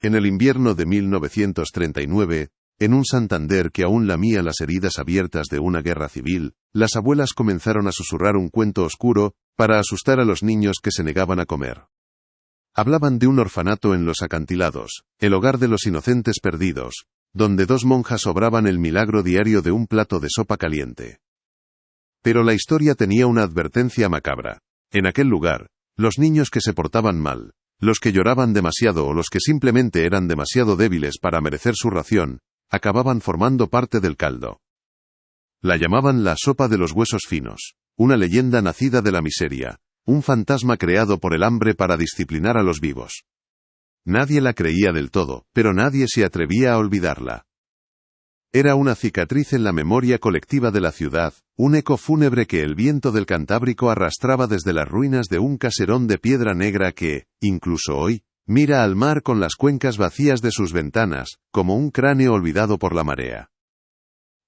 En el invierno de 1939, en un Santander que aún lamía las heridas abiertas de una guerra civil, las abuelas comenzaron a susurrar un cuento oscuro para asustar a los niños que se negaban a comer. Hablaban de un orfanato en los acantilados, el hogar de los inocentes perdidos, donde 2 monjas obraban el milagro diario de un plato de sopa caliente. Pero la historia tenía una advertencia macabra. En aquel lugar, los niños que se portaban mal, los que lloraban demasiado o los que simplemente eran demasiado débiles para merecer su ración, acababan formando parte del caldo. La llamaban la sopa de los huesos finos, una leyenda nacida de la miseria, un fantasma creado por el hambre para disciplinar a los vivos. Nadie la creía del todo, pero nadie se atrevía a olvidarla. Era una cicatriz en la memoria colectiva de la ciudad, un eco fúnebre que el viento del Cantábrico arrastraba desde las ruinas de un caserón de piedra negra que, incluso hoy, mira al mar con las cuencas vacías de sus ventanas, como un cráneo olvidado por la marea.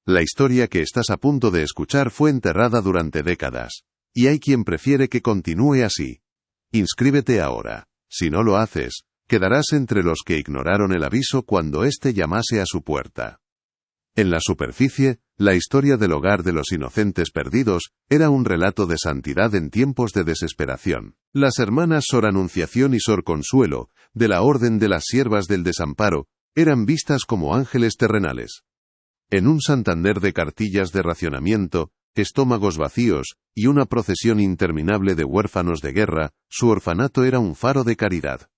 La historia que estás a punto de escuchar fue enterrada durante décadas, y hay quien prefiere que continúe así. Inscríbete ahora. Si no lo haces, quedarás entre los que ignoraron el aviso cuando éste llamase a su puerta. En la superficie, la historia del hogar de los inocentes perdidos era un relato de santidad en tiempos de desesperación. Las hermanas Sor Anunciación y Sor Consuelo, de la Orden de las Siervas del Desamparo, eran vistas como ángeles terrenales. En un Santander de cartillas de racionamiento, estómagos vacíos, y una procesión interminable de huérfanos de guerra, su orfanato era un faro de caridad.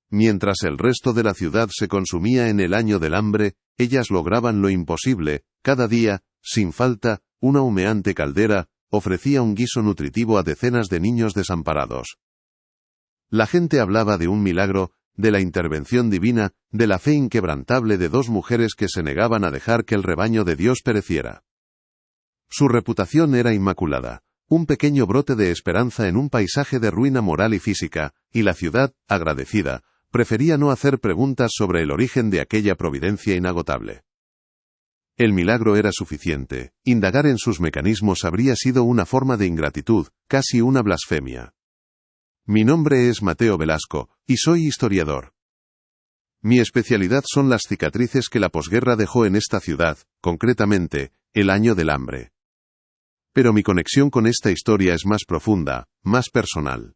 Mientras el resto de la ciudad se consumía en el año del hambre, ellas lograban lo imposible. Cada día, sin falta, una humeante caldera ofrecía un guiso nutritivo a decenas de niños desamparados. La gente hablaba de un milagro, de la intervención divina, de la fe inquebrantable de 2 mujeres que se negaban a dejar que el rebaño de Dios pereciera. Su reputación era inmaculada, un pequeño brote de esperanza en un paisaje de ruina moral y física, y la ciudad, agradecida, prefería no hacer preguntas sobre el origen de aquella providencia inagotable. El milagro era suficiente, indagar en sus mecanismos habría sido una forma de ingratitud, casi una blasfemia. Mi nombre es Mateo Velasco, y soy historiador. Mi especialidad son las cicatrices que la posguerra dejó en esta ciudad, concretamente, el año del hambre. Pero mi conexión con esta historia es más profunda, más personal.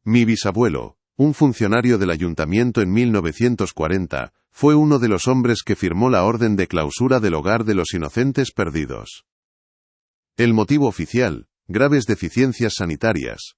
Mi bisabuelo, un funcionario del ayuntamiento en 1940, fue uno de los hombres que firmó la orden de clausura del hogar de los inocentes perdidos. El motivo oficial: graves deficiencias sanitarias.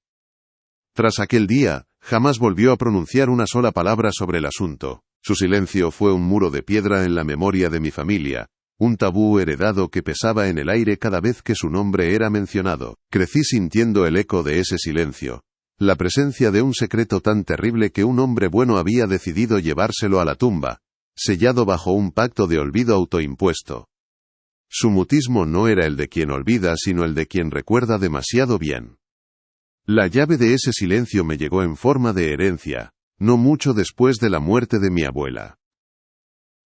Tras aquel día, jamás volvió a pronunciar una sola palabra sobre el asunto. Su silencio fue un muro de piedra en la memoria de mi familia, un tabú heredado que pesaba en el aire cada vez que su nombre era mencionado. Crecí sintiendo el eco de ese silencio. La presencia de un secreto tan terrible que un hombre bueno había decidido llevárselo a la tumba, sellado bajo un pacto de olvido autoimpuesto. Su mutismo no era el de quien olvida, sino el de quien recuerda demasiado bien. La llave de ese silencio me llegó en forma de herencia, no mucho después de la muerte de mi abuela.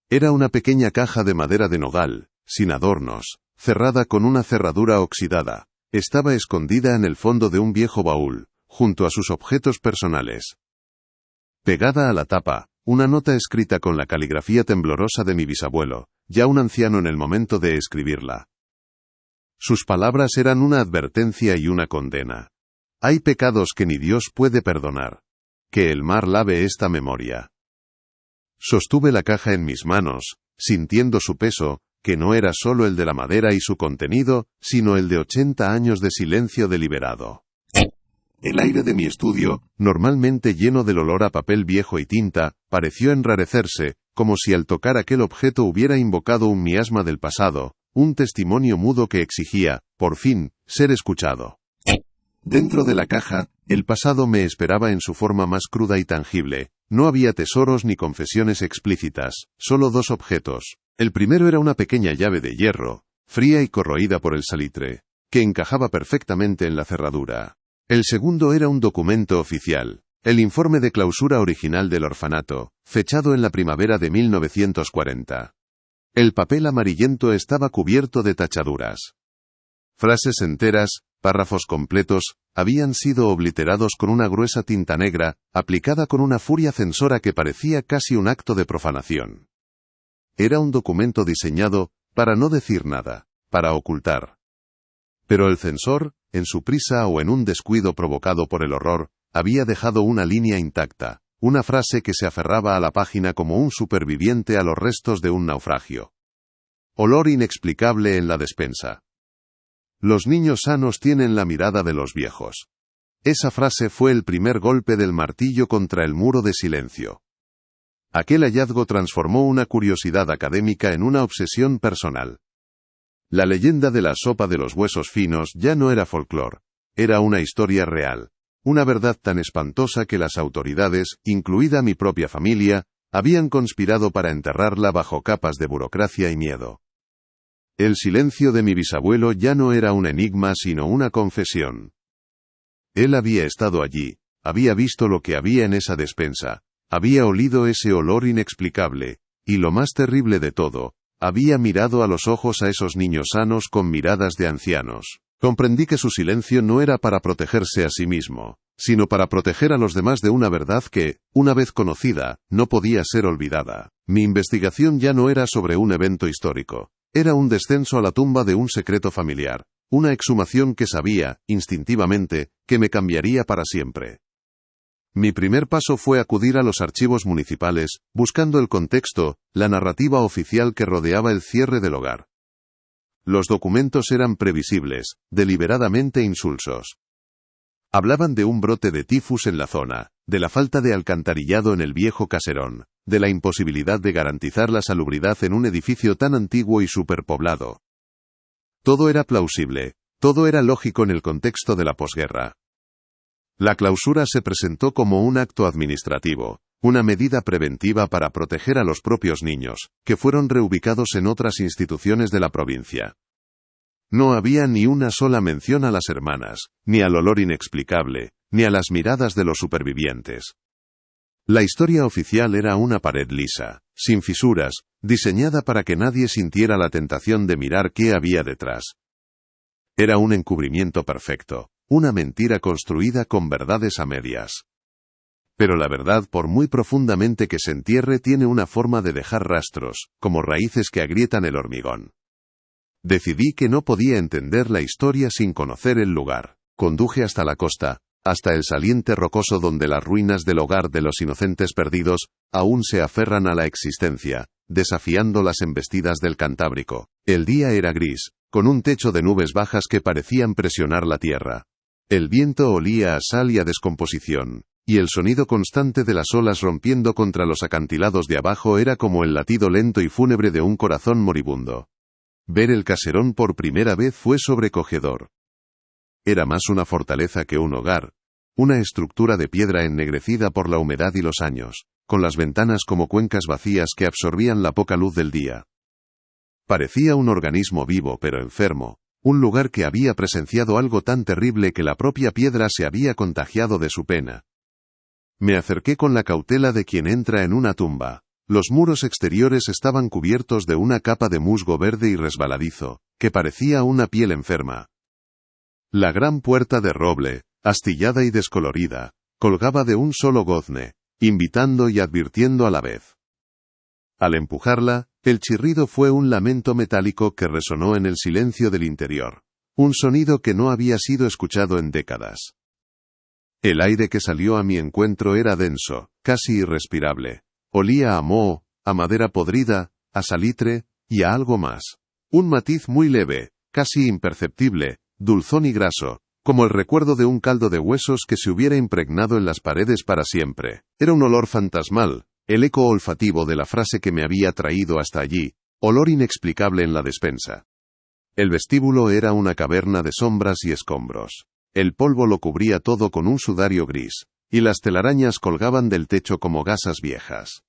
Era una pequeña caja de madera de nogal, sin adornos, cerrada con una cerradura oxidada. Estaba escondida en el fondo de un viejo baúl, junto a sus objetos personales. Pegada a la tapa, una nota escrita con la caligrafía temblorosa de mi bisabuelo, ya un anciano en el momento de escribirla. Sus palabras eran una advertencia y una condena. Hay pecados que ni Dios puede perdonar. Que el mar lave esta memoria. Sostuve la caja en mis manos, sintiendo su peso, que no era solo el de la madera y su contenido, sino el de 80 años de silencio deliberado. El aire de mi estudio, normalmente lleno del olor a papel viejo y tinta, pareció enrarecerse, como si al tocar aquel objeto hubiera invocado un miasma del pasado, un testimonio mudo que exigía, por fin, ser escuchado. Dentro de la caja, el pasado me esperaba en su forma más cruda y tangible. No había tesoros ni confesiones explícitas, solo 2 objetos. El primero era una pequeña llave de hierro, fría y corroída por el salitre, que encajaba perfectamente en la cerradura. El segundo era un documento oficial, el informe de clausura original del orfanato, fechado en la primavera de 1940. El papel amarillento estaba cubierto de tachaduras. Frases enteras, párrafos completos, habían sido obliterados con una gruesa tinta negra, aplicada con una furia censora que parecía casi un acto de profanación. Era un documento diseñado, para no decir nada, para ocultar. Pero el censor, en su prisa o en un descuido provocado por el horror, había dejado una línea intacta, una frase que se aferraba a la página como un superviviente a los restos de un naufragio. Olor inexplicable en la despensa. Los niños sanos tienen la mirada de los viejos. Esa frase fue el primer golpe del martillo contra el muro de silencio. Aquel hallazgo transformó una curiosidad académica en una obsesión personal. La leyenda de la sopa de los huesos finos ya no era folclore, era una historia real, una verdad tan espantosa que las autoridades, incluida mi propia familia, habían conspirado para enterrarla bajo capas de burocracia y miedo. El silencio de mi bisabuelo ya no era un enigma sino una confesión. Él había estado allí, había visto lo que había en esa despensa, había olido ese olor inexplicable, y lo más terrible de todo, había mirado a los ojos a esos niños sanos con miradas de ancianos. Comprendí que su silencio no era para protegerse a sí mismo, sino para proteger a los demás de una verdad que, una vez conocida, no podía ser olvidada. Mi investigación ya no era sobre un evento histórico, era un descenso a la tumba de un secreto familiar, una exhumación que sabía, instintivamente, que me cambiaría para siempre. Mi primer paso fue acudir a los archivos municipales, buscando el contexto, la narrativa oficial que rodeaba el cierre del hogar. Los documentos eran previsibles, deliberadamente insulsos. Hablaban de un brote de tifus en la zona, de la falta de alcantarillado en el viejo caserón, de la imposibilidad de garantizar la salubridad en un edificio tan antiguo y superpoblado. Todo era plausible, todo era lógico en el contexto de la posguerra. La clausura se presentó como un acto administrativo, una medida preventiva para proteger a los propios niños, que fueron reubicados en otras instituciones de la provincia. No había ni una sola mención a las hermanas, ni al olor inexplicable, ni a las miradas de los supervivientes. La historia oficial era una pared lisa, sin fisuras, diseñada para que nadie sintiera la tentación de mirar qué había detrás. Era un encubrimiento perfecto, una mentira construida con verdades a medias. Pero la verdad, por muy profundamente que se entierre, tiene una forma de dejar rastros, como raíces que agrietan el hormigón. Decidí que no podía entender la historia sin conocer el lugar. Conduje hasta la costa, hasta el saliente rocoso donde las ruinas del hogar de los inocentes perdidos aún se aferran a la existencia, desafiando las embestidas del Cantábrico. El día era gris, con un techo de nubes bajas que parecían presionar la tierra. El viento olía a sal y a descomposición, y el sonido constante de las olas rompiendo contra los acantilados de abajo era como el latido lento y fúnebre de un corazón moribundo. Ver el caserón por primera vez fue sobrecogedor. Era más una fortaleza que un hogar, una estructura de piedra ennegrecida por la humedad y los años, con las ventanas como cuencas vacías que absorbían la poca luz del día. Parecía un organismo vivo pero enfermo, un lugar que había presenciado algo tan terrible que la propia piedra se había contagiado de su pena. Me acerqué con la cautela de quien entra en una tumba. Los muros exteriores estaban cubiertos de una capa de musgo verde y resbaladizo, que parecía una piel enferma. La gran puerta de roble, astillada y descolorida, colgaba de un solo gozne, invitando y advirtiendo a la vez. Al empujarla, el chirrido fue un lamento metálico que resonó en el silencio del interior, un sonido que no había sido escuchado en décadas. El aire que salió a mi encuentro era denso, casi irrespirable. Olía a moho, a madera podrida, a salitre, y a algo más. Un matiz muy leve, casi imperceptible, dulzón y graso, como el recuerdo de un caldo de huesos que se hubiera impregnado en las paredes para siempre. Era un olor fantasmal, el eco olfativo de la frase que me había traído hasta allí, olor inexplicable en la despensa. El vestíbulo era una caverna de sombras y escombros. El polvo lo cubría todo con un sudario gris, y las telarañas colgaban del techo como gasas viejas.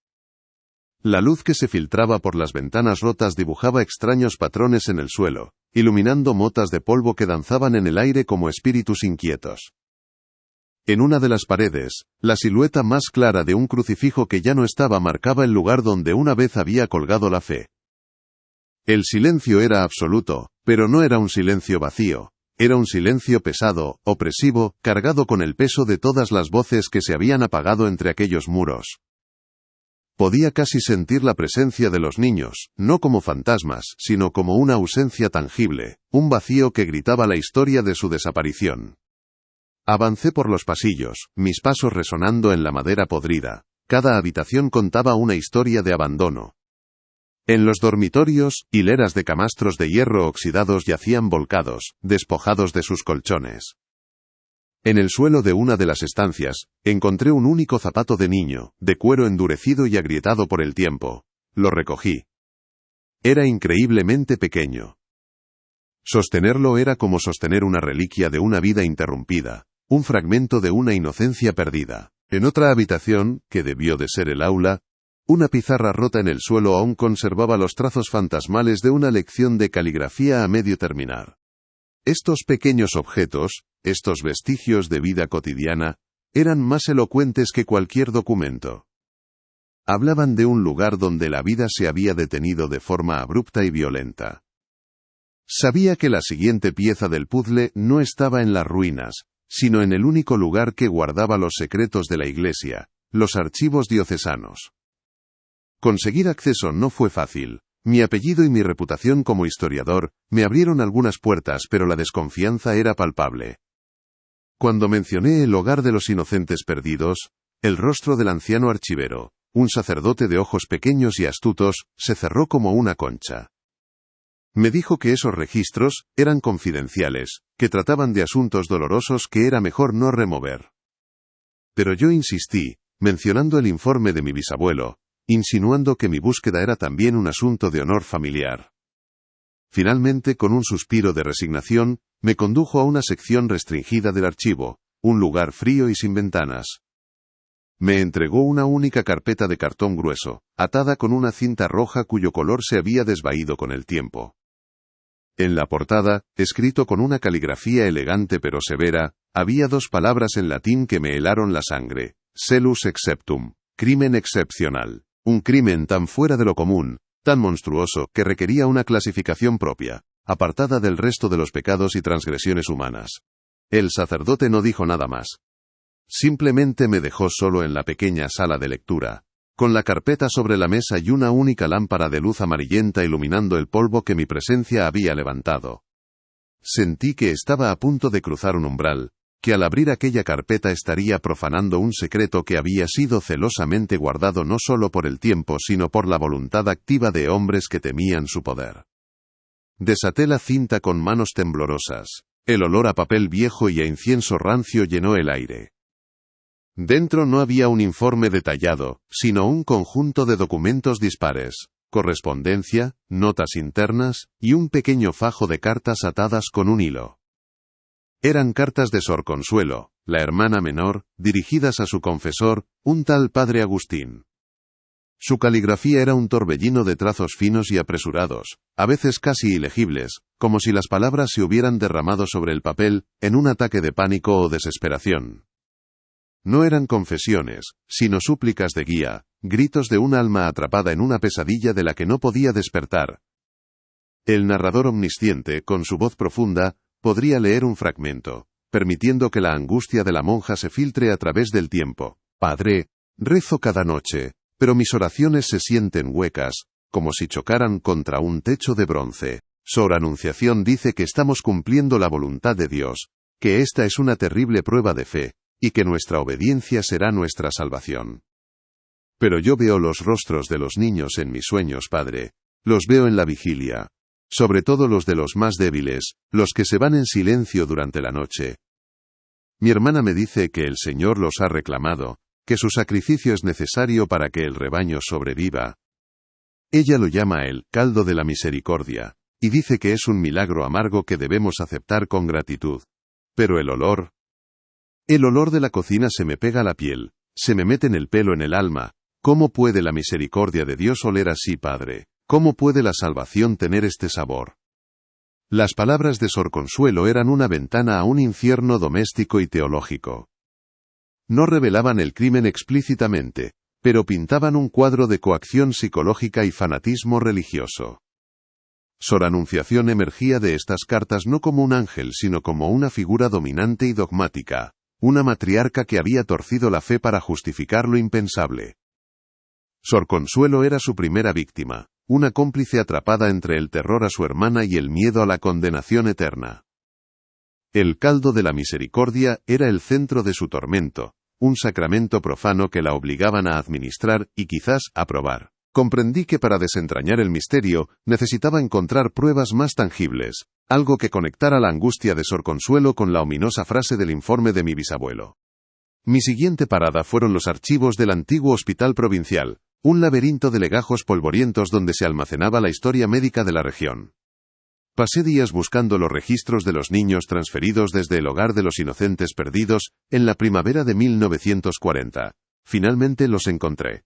La luz que se filtraba por las ventanas rotas dibujaba extraños patrones en el suelo, iluminando motas de polvo que danzaban en el aire como espíritus inquietos. En una de las paredes, la silueta más clara de un crucifijo que ya no estaba marcaba el lugar donde una vez había colgado la fe. El silencio era absoluto, pero no era un silencio vacío, Era un silencio pesado, opresivo, cargado con el peso de todas las voces que se habían apagado entre aquellos muros. Podía casi sentir la presencia de los niños, no como fantasmas, sino como una ausencia tangible, un vacío que gritaba la historia de su desaparición. Avancé por los pasillos, mis pasos resonando en la madera podrida. Cada habitación contaba una historia de abandono. En los dormitorios, hileras de camastros de hierro oxidados yacían volcados, despojados de sus colchones. En el suelo de una de las estancias, encontré un único zapato de niño, de cuero endurecido y agrietado por el tiempo. Lo recogí. Era increíblemente pequeño. Sostenerlo era como sostener una reliquia de una vida interrumpida, un fragmento de una inocencia perdida. En otra habitación, que debió de ser el aula, una pizarra rota en el suelo aún conservaba los trazos fantasmales de una lección de caligrafía a medio terminar. Estos pequeños objetos, estos vestigios de vida cotidiana, eran más elocuentes que cualquier documento. Hablaban de un lugar donde la vida se había detenido de forma abrupta y violenta. Sabía que la siguiente pieza del puzzle no estaba en las ruinas, sino en el único lugar que guardaba los secretos de la Iglesia, los archivos diocesanos. Conseguir acceso no fue fácil. Mi apellido y mi reputación como historiador me abrieron algunas puertas, pero la desconfianza era palpable. Cuando mencioné el hogar de los inocentes perdidos, el rostro del anciano archivero, un sacerdote de ojos pequeños y astutos, se cerró como una concha. Me dijo que esos registros eran confidenciales, que trataban de asuntos dolorosos que era mejor no remover. Pero yo insistí, mencionando el informe de mi bisabuelo, insinuando que mi búsqueda era también un asunto de honor familiar. Finalmente, con un suspiro de resignación, me condujo a una sección restringida del archivo, un lugar frío y sin ventanas. Me entregó una única carpeta de cartón grueso, atada con una cinta roja cuyo color se había desvaído con el tiempo. En la portada, escrito con una caligrafía elegante pero severa, había dos palabras en latín que me helaron la sangre: Selus exceptum, crimen excepcional. Un crimen tan fuera de lo común, tan monstruoso, que requería una clasificación propia, apartada del resto de los pecados y transgresiones humanas. El sacerdote no dijo nada más. Simplemente me dejó solo en la pequeña sala de lectura, con la carpeta sobre la mesa y una única lámpara de luz amarillenta iluminando el polvo que mi presencia había levantado. Sentí que estaba a punto de cruzar un umbral, que al abrir aquella carpeta estaría profanando un secreto que había sido celosamente guardado no solo por el tiempo sino por la voluntad activa de hombres que temían su poder. Desaté la cinta con manos temblorosas. El olor a papel viejo y a incienso rancio llenó el aire. Dentro no había un informe detallado, sino un conjunto de documentos dispares, correspondencia, notas internas, y un pequeño fajo de cartas atadas con un hilo. Eran cartas de Sor Consuelo, la hermana menor, dirigidas a su confesor, un tal padre Agustín. Su caligrafía era un torbellino de trazos finos y apresurados, a veces casi ilegibles, como si las palabras se hubieran derramado sobre el papel, en un ataque de pánico o desesperación. No eran confesiones, sino súplicas de guía, gritos de un alma atrapada en una pesadilla de la que no podía despertar. El narrador omnisciente, con su voz profunda, podría leer un fragmento, permitiendo que la angustia de la monja se filtre a través del tiempo. Padre, rezo cada noche, pero mis oraciones se sienten huecas, como si chocaran contra un techo de bronce. Sor Anunciación dice que estamos cumpliendo la voluntad de Dios, que esta es una terrible prueba de fe, y que nuestra obediencia será nuestra salvación. Pero yo veo los rostros de los niños en mis sueños, Padre, los veo en la vigilia. Sobre todo los de los más débiles, los que se van en silencio durante la noche. Mi hermana me dice que el Señor los ha reclamado, que su sacrificio es necesario para que el rebaño sobreviva. Ella lo llama el caldo de la misericordia, y dice que es un milagro amargo que debemos aceptar con gratitud. Pero el olor de la cocina se me pega a la piel, se me mete en el pelo, en el alma. ¿Cómo puede la misericordia de Dios oler así, Padre? ¿Cómo puede la salvación tener este sabor? Las palabras de Sor Consuelo eran una ventana a un infierno doméstico y teológico. No revelaban el crimen explícitamente, pero pintaban un cuadro de coacción psicológica y fanatismo religioso. Sor Anunciación emergía de estas cartas no como un ángel sino como una figura dominante y dogmática, una matriarca que había torcido la fe para justificar lo impensable. Sor Consuelo era su primera víctima, una cómplice atrapada entre el terror a su hermana y el miedo a la condenación eterna. El caldo de la misericordia era el centro de su tormento, un sacramento profano que la obligaban a administrar y quizás a probar. Comprendí que para desentrañar el misterio necesitaba encontrar pruebas más tangibles, algo que conectara la angustia de Sor Consuelo con la ominosa frase del informe de mi bisabuelo. Mi siguiente parada fueron los archivos del antiguo hospital provincial, un laberinto de legajos polvorientos donde se almacenaba la historia médica de la región. Pasé días buscando los registros de los niños transferidos desde el hogar de los inocentes perdidos, en la primavera de 1940. Finalmente los encontré.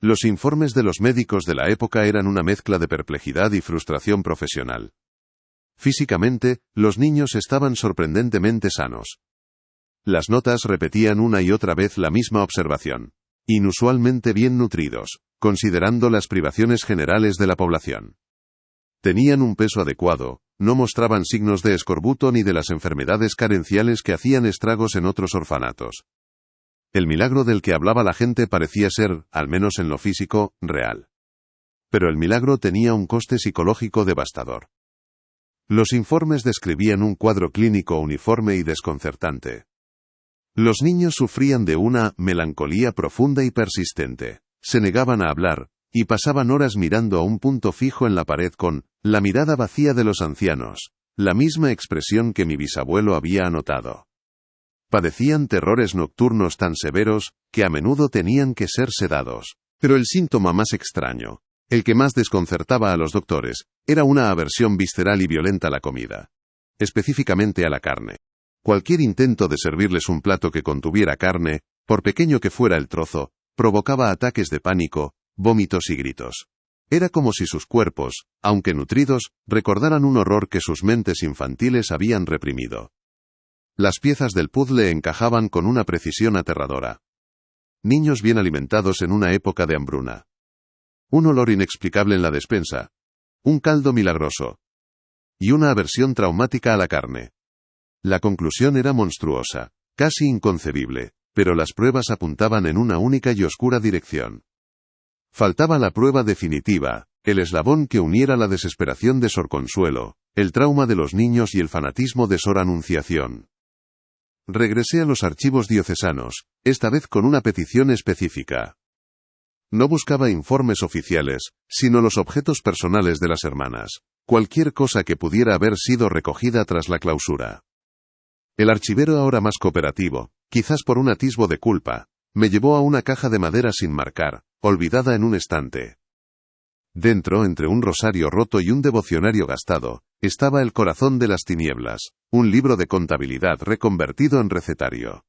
Los informes de los médicos de la época eran una mezcla de perplejidad y frustración profesional. Físicamente, los niños estaban sorprendentemente sanos. Las notas repetían una y otra vez la misma observación. Inusualmente bien nutridos, considerando las privaciones generales de la población. Tenían un peso adecuado, no mostraban signos de escorbuto ni de las enfermedades carenciales que hacían estragos en otros orfanatos. El milagro del que hablaba la gente parecía ser, al menos en lo físico, real. Pero el milagro tenía un coste psicológico devastador. Los informes describían un cuadro clínico uniforme y desconcertante. Los niños sufrían de una melancolía profunda y persistente, se negaban a hablar, y pasaban horas mirando a un punto fijo en la pared con la mirada vacía de los ancianos, la misma expresión que mi bisabuelo había anotado. Padecían terrores nocturnos tan severos, que a menudo tenían que ser sedados. Pero el síntoma más extraño, el que más desconcertaba a los doctores, era una aversión visceral y violenta a la comida. Específicamente a la carne. Cualquier intento de servirles un plato que contuviera carne, por pequeño que fuera el trozo, provocaba ataques de pánico, vómitos y gritos. Era como si sus cuerpos, aunque nutridos, recordaran un horror que sus mentes infantiles habían reprimido. Las piezas del puzzle encajaban con una precisión aterradora. Niños bien alimentados en una época de hambruna. Un olor inexplicable en la despensa. Un caldo milagroso. Y una aversión traumática a la carne. La conclusión era monstruosa, casi inconcebible, pero las pruebas apuntaban en una única y oscura dirección. Faltaba la prueba definitiva, el eslabón que uniera la desesperación de Sor Consuelo, el trauma de los niños y el fanatismo de Sor Anunciación. Regresé a los archivos diocesanos, esta vez con una petición específica. No buscaba informes oficiales, sino los objetos personales de las hermanas, cualquier cosa que pudiera haber sido recogida tras la clausura. El archivero, ahora más cooperativo, quizás por un atisbo de culpa, me llevó a una caja de madera sin marcar, olvidada en un estante. Dentro, entre un rosario roto y un devocionario gastado, estaba El corazón de las tinieblas, un libro de contabilidad reconvertido en recetario.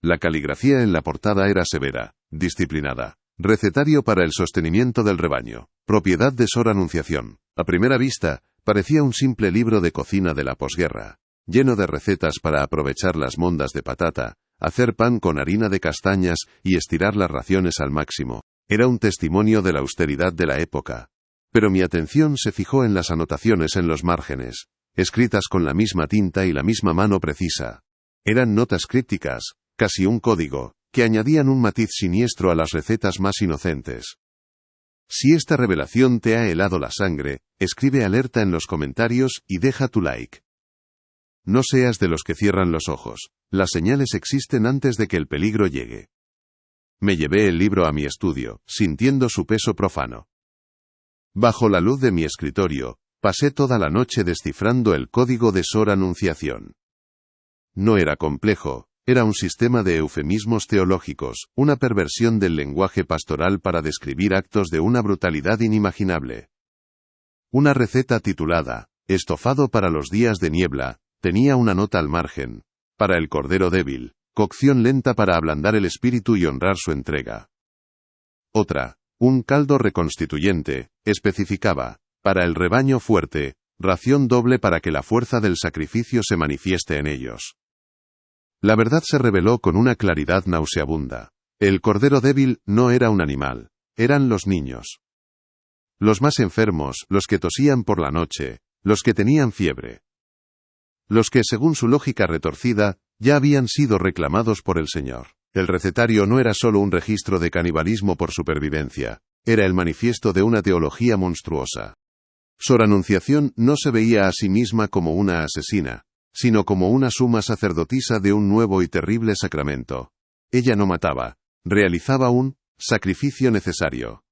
La caligrafía en la portada era severa, disciplinada. Recetario para el sostenimiento del rebaño, propiedad de Sor Anunciación. A primera vista, parecía un simple libro de cocina de la posguerra, lleno de recetas para aprovechar las mondas de patata, hacer pan con harina de castañas y estirar las raciones al máximo. Era un testimonio de la austeridad de la época. Pero mi atención se fijó en las anotaciones en los márgenes, escritas con la misma tinta y la misma mano precisa. Eran notas crípticas, casi un código, que añadían un matiz siniestro a las recetas más inocentes. Si esta revelación te ha helado la sangre, escribe alerta en los comentarios y deja tu like. No seas de los que cierran los ojos, las señales existen antes de que el peligro llegue. Me llevé el libro a mi estudio, sintiendo su peso profano. Bajo la luz de mi escritorio, pasé toda la noche descifrando el código de Sor Anunciación. No era complejo, era un sistema de eufemismos teológicos, una perversión del lenguaje pastoral para describir actos de una brutalidad inimaginable. Una receta titulada, estofado para los días de niebla, tenía una nota al margen, para el cordero débil, cocción lenta para ablandar el espíritu y honrar su entrega. Otra, un caldo reconstituyente, especificaba, para el rebaño fuerte, ración doble para que la fuerza del sacrificio se manifieste en ellos. La verdad se reveló con una claridad nauseabunda. El cordero débil no era un animal, eran los niños. los más enfermos, los que tosían por la noche, los que tenían fiebre. Los que, según su lógica retorcida, ya habían sido reclamados por el Señor. El recetario no era solo un registro de canibalismo por supervivencia, era el manifiesto de una teología monstruosa. Sor Anunciación no se veía a sí misma como una asesina, sino como una suma sacerdotisa de un nuevo y terrible sacramento. Ella no mataba, realizaba un sacrificio necesario.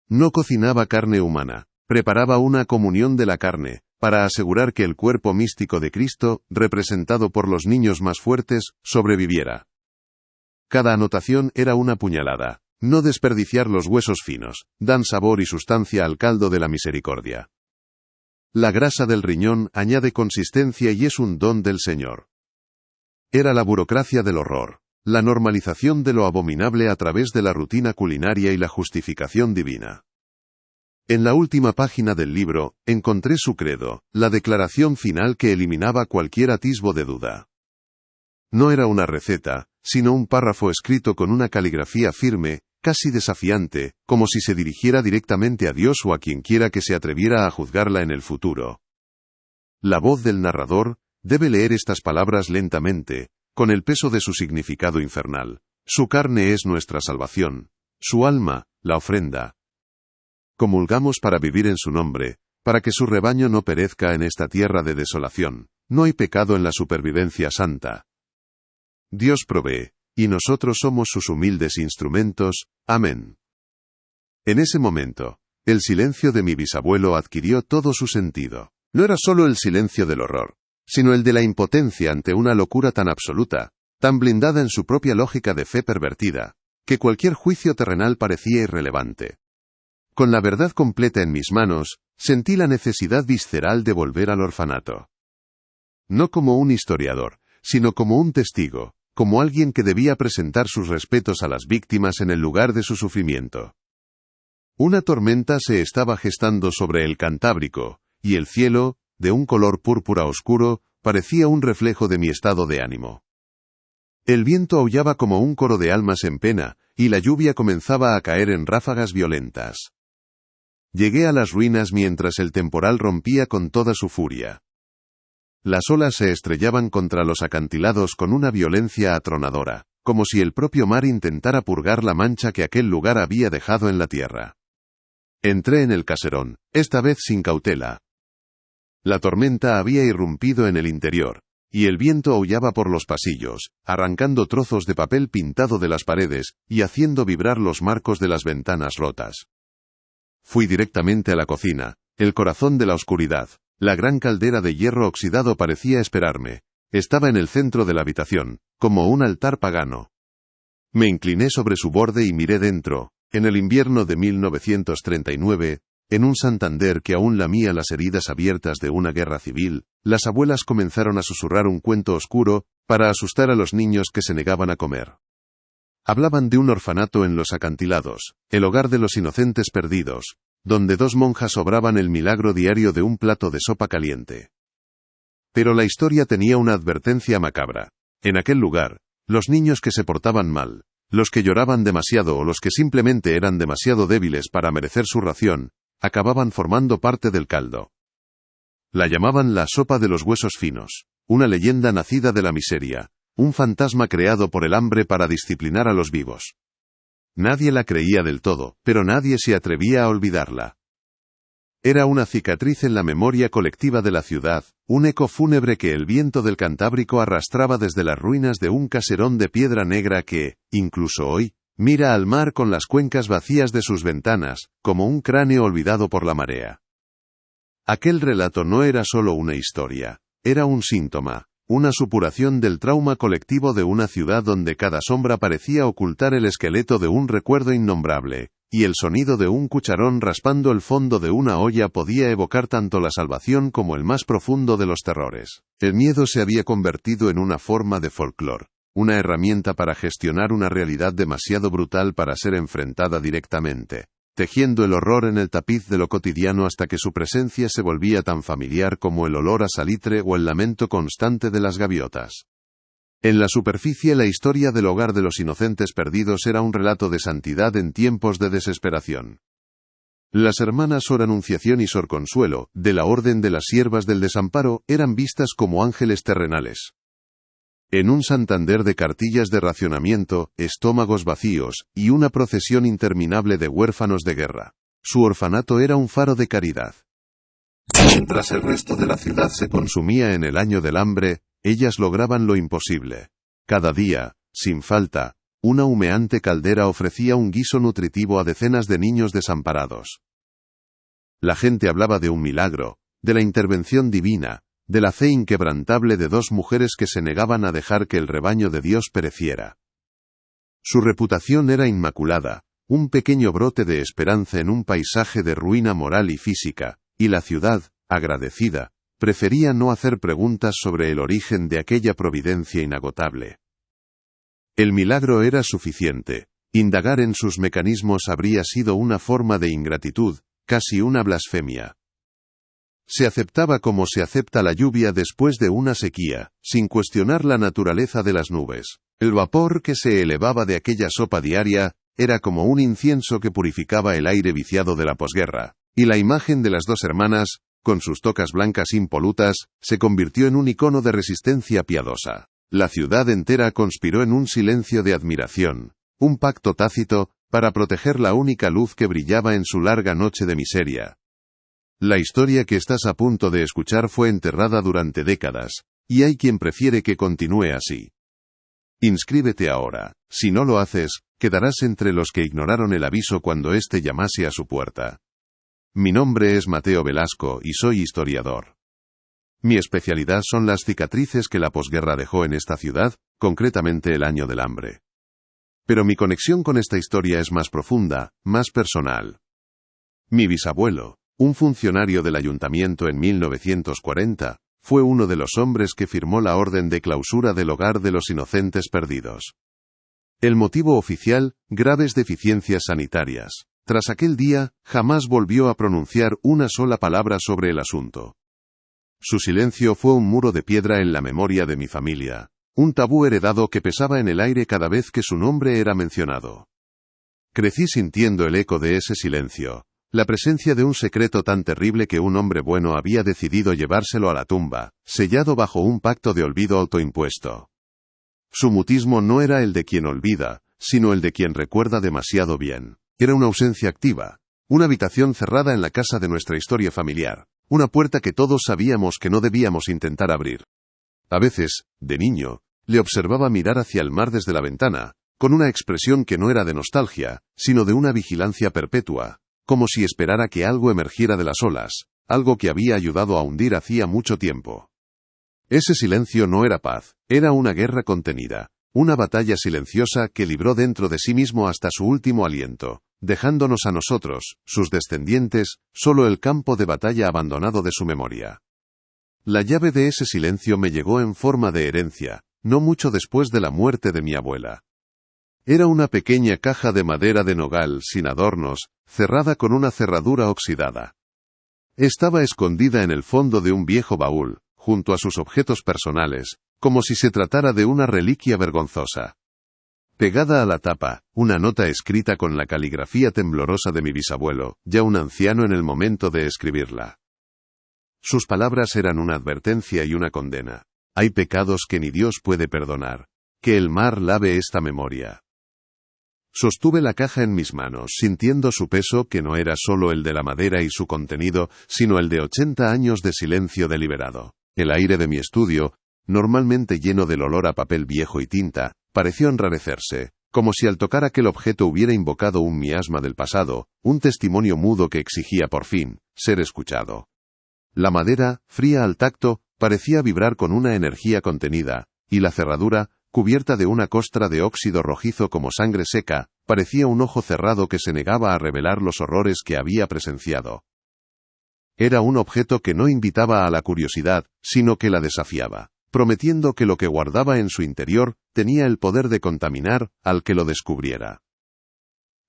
No cocinaba carne humana, preparaba una comunión de la carne, para asegurar que el cuerpo místico de Cristo, representado por los niños más fuertes, sobreviviera. Cada anotación era una puñalada. No desperdiciar los huesos finos, dan sabor y sustancia al caldo de la misericordia. La grasa del riñón añade consistencia y es un don del Señor. Era la burocracia del horror, la normalización de lo abominable a través de la rutina culinaria y la justificación divina. En la última página del libro, encontré su credo, la declaración final que eliminaba cualquier atisbo de duda. No era una receta, sino un párrafo escrito con una caligrafía firme, casi desafiante, como si se dirigiera directamente a Dios o a quien quiera que se atreviera a juzgarla en el futuro. La voz del narrador debe leer estas palabras lentamente, con el peso de su significado infernal. Su carne es nuestra salvación, su alma, la ofrenda. Comulgamos para vivir en su nombre, para que su rebaño no perezca en esta tierra de desolación. No hay pecado en la supervivencia santa. Dios provee, y nosotros somos sus humildes instrumentos. Amén. En ese momento, el silencio de mi bisabuelo adquirió todo su sentido. No era solo el silencio del horror, sino el de la impotencia ante una locura tan absoluta, tan blindada en su propia lógica de fe pervertida, que cualquier juicio terrenal parecía irrelevante. Con la verdad completa en mis manos, sentí la necesidad visceral de volver al orfanato. No como un historiador, sino como un testigo, como alguien que debía presentar sus respetos a las víctimas en el lugar de su sufrimiento. Una tormenta se estaba gestando sobre el Cantábrico, y el cielo, de un color púrpura oscuro, parecía un reflejo de mi estado de ánimo. El viento aullaba como un coro de almas en pena, y la lluvia comenzaba a caer en ráfagas violentas. Llegué a las ruinas mientras el temporal rompía con toda su furia. Las olas se estrellaban contra los acantilados con una violencia atronadora, como si el propio mar intentara purgar la mancha que aquel lugar había dejado en la tierra. Entré en el caserón, esta vez sin cautela. La tormenta había irrumpido en el interior, y el viento aullaba por los pasillos, arrancando trozos de papel pintado de las paredes, y haciendo vibrar los marcos de las ventanas rotas. Fui directamente a la cocina, el corazón de la oscuridad. La gran caldera de hierro oxidado parecía esperarme. Estaba en el centro de la habitación, como un altar pagano. Me incliné sobre su borde y miré dentro. En el invierno de 1939, en un Santander que aún lamía las heridas abiertas de una guerra civil, las abuelas comenzaron a susurrar un cuento oscuro, para asustar a los niños que se negaban a comer. Hablaban de un orfanato en los acantilados, el hogar de los inocentes perdidos, donde dos monjas obraban el milagro diario de un plato de sopa caliente. Pero la historia tenía una advertencia macabra. En aquel lugar, los niños que se portaban mal, los que lloraban demasiado o los que simplemente eran demasiado débiles para merecer su ración, acababan formando parte del caldo. La llamaban la sopa de los huesos finos, una leyenda nacida de la miseria, un fantasma creado por el hambre para disciplinar a los vivos. Nadie la creía del todo, pero nadie se atrevía a olvidarla. Era una cicatriz en la memoria colectiva de la ciudad, un eco fúnebre que el viento del Cantábrico arrastraba desde las ruinas de un caserón de piedra negra que, incluso hoy, mira al mar con las cuencas vacías de sus ventanas, como un cráneo olvidado por la marea. Aquel relato no era solo una historia, era un síntoma. Una supuración del trauma colectivo de una ciudad donde cada sombra parecía ocultar el esqueleto de un recuerdo innombrable, y el sonido de un cucharón raspando el fondo de una olla podía evocar tanto la salvación como el más profundo de los terrores. El miedo se había convertido en una forma de folclore, una herramienta para gestionar una realidad demasiado brutal para ser enfrentada directamente, tejiendo el horror en el tapiz de lo cotidiano hasta que su presencia se volvía tan familiar como el olor a salitre o el lamento constante de las gaviotas. En la superficie, la historia del hogar de los inocentes perdidos era un relato de santidad en tiempos de desesperación. Las hermanas Sor Anunciación y Sor Consuelo, de la Orden de las Siervas del Desamparo, eran vistas como ángeles terrenales. En un Santander de cartillas de racionamiento, estómagos vacíos, y una procesión interminable de huérfanos de guerra. Su orfanato era un faro de caridad. Mientras el resto de la ciudad se consumía en el año del hambre, ellas lograban lo imposible. Cada día, sin falta, una humeante caldera ofrecía un guiso nutritivo a decenas de niños desamparados. La gente hablaba de un milagro, de la intervención divina, de la fe inquebrantable de dos mujeres que se negaban a dejar que el rebaño de Dios pereciera. Su reputación era inmaculada, un pequeño brote de esperanza en un paisaje de ruina moral y física, y la ciudad, agradecida, prefería no hacer preguntas sobre el origen de aquella providencia inagotable. El milagro era suficiente. Indagar en sus mecanismos habría sido una forma de ingratitud, casi una blasfemia. Se aceptaba como se acepta la lluvia después de una sequía, sin cuestionar la naturaleza de las nubes. El vapor que se elevaba de aquella sopa diaria era como un incienso que purificaba el aire viciado de la posguerra, y la imagen de las dos hermanas, con sus tocas blancas impolutas, se convirtió en un icono de resistencia piadosa. La ciudad entera conspiró en un silencio de admiración, un pacto tácito, para proteger la única luz que brillaba en su larga noche de miseria. La historia que estás a punto de escuchar fue enterrada durante décadas, y hay quien prefiere que continúe así. Inscríbete ahora. Si no lo haces, quedarás entre los que ignoraron el aviso cuando éste llamase a su puerta. Mi nombre es Mateo Velasco y soy historiador. Mi especialidad son las cicatrices que la posguerra dejó en esta ciudad, concretamente el año del hambre. Pero mi conexión con esta historia es más profunda, más personal. Mi bisabuelo, un funcionario del ayuntamiento en 1940, fue uno de los hombres que firmó la orden de clausura del Hogar de los Inocentes Perdidos. El motivo oficial, graves deficiencias sanitarias. Tras aquel día, jamás volvió a pronunciar una sola palabra sobre el asunto. Su silencio fue un muro de piedra en la memoria de mi familia, un tabú heredado que pesaba en el aire cada vez que su nombre era mencionado. Crecí sintiendo el eco de ese silencio, la presencia de un secreto tan terrible que un hombre bueno había decidido llevárselo a la tumba, sellado bajo un pacto de olvido autoimpuesto. Su mutismo no era el de quien olvida, sino el de quien recuerda demasiado bien. Era una ausencia activa, una habitación cerrada en la casa de nuestra historia familiar, una puerta que todos sabíamos que no debíamos intentar abrir. A veces, de niño, le observaba mirar hacia el mar desde la ventana, con una expresión que no era de nostalgia, sino de una vigilancia perpetua, como si esperara que algo emergiera de las olas, algo que había ayudado a hundir hacía mucho tiempo. Ese silencio no era paz, era una guerra contenida, una batalla silenciosa que libró dentro de sí mismo hasta su último aliento, dejándonos a nosotros, sus descendientes, solo el campo de batalla abandonado de su memoria. La llave de ese silencio me llegó en forma de herencia, no mucho después de la muerte de mi abuela. Era una pequeña caja de madera de nogal sin adornos, cerrada con una cerradura oxidada. Estaba escondida en el fondo de un viejo baúl, junto a sus objetos personales, como si se tratara de una reliquia vergonzosa. Pegada a la tapa, una nota escrita con la caligrafía temblorosa de mi bisabuelo, ya un anciano en el momento de escribirla. Sus palabras eran una advertencia y una condena. Hay pecados que ni Dios puede perdonar. Que el mar lave esta memoria. Sostuve la caja en mis manos, sintiendo su peso que no era solo el de la madera y su contenido, sino el de 80 años de silencio deliberado. El aire de mi estudio, normalmente lleno del olor a papel viejo y tinta, pareció enrarecerse, como si al tocar aquel objeto hubiera invocado un miasma del pasado, un testimonio mudo que exigía por fin ser escuchado. La madera, fría al tacto, parecía vibrar con una energía contenida, y la cerradura, cubierta de una costra de óxido rojizo como sangre seca, parecía un ojo cerrado que se negaba a revelar los horrores que había presenciado. Era un objeto que no invitaba a la curiosidad, sino que la desafiaba, prometiendo que lo que guardaba en su interior tenía el poder de contaminar al que lo descubriera.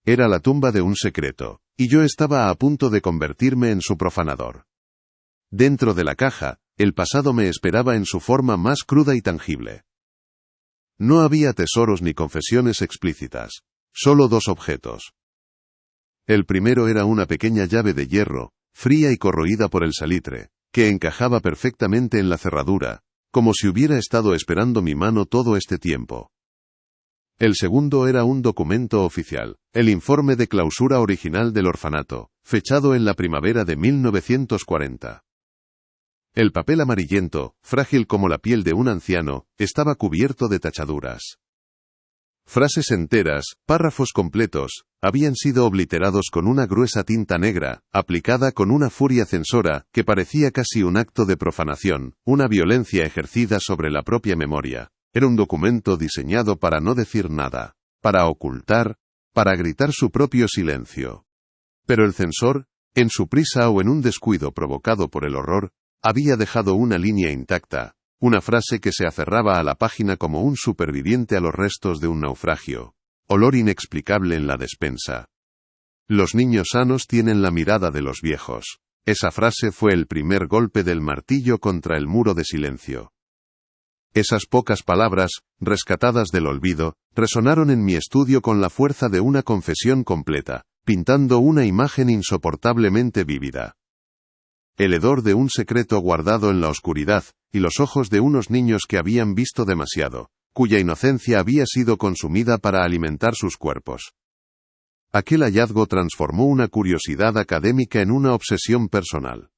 Era la tumba de un secreto, y yo estaba a punto de convertirme en su profanador. Dentro de la caja, el pasado me esperaba en su forma más cruda y tangible. No había tesoros ni confesiones explícitas, solo dos objetos. El primero era una pequeña llave de hierro, fría y corroída por el salitre, que encajaba perfectamente en la cerradura, como si hubiera estado esperando mi mano todo este tiempo. El segundo era un documento oficial, el informe de clausura original del orfanato, fechado en la primavera de 1940. El papel amarillento, frágil como la piel de un anciano, estaba cubierto de tachaduras. Frases enteras, párrafos completos, habían sido obliterados con una gruesa tinta negra, aplicada con una furia censora, que parecía casi un acto de profanación, una violencia ejercida sobre la propia memoria. Era un documento diseñado para no decir nada, para ocultar, para gritar su propio silencio. Pero el censor, en su prisa o en un descuido provocado por el horror, había dejado una línea intacta, una frase que se aferraba a la página como un superviviente a los restos de un naufragio. Olor inexplicable en la despensa. Los niños sanos tienen la mirada de los viejos. Esa frase fue el primer golpe del martillo contra el muro de silencio. Esas pocas palabras, rescatadas del olvido, resonaron en mi estudio con la fuerza de una confesión completa, pintando una imagen insoportablemente vívida. El hedor de un secreto guardado en la oscuridad, y los ojos de unos niños que habían visto demasiado, cuya inocencia había sido consumida para alimentar sus cuerpos. Aquel hallazgo transformó una curiosidad académica en una obsesión personal.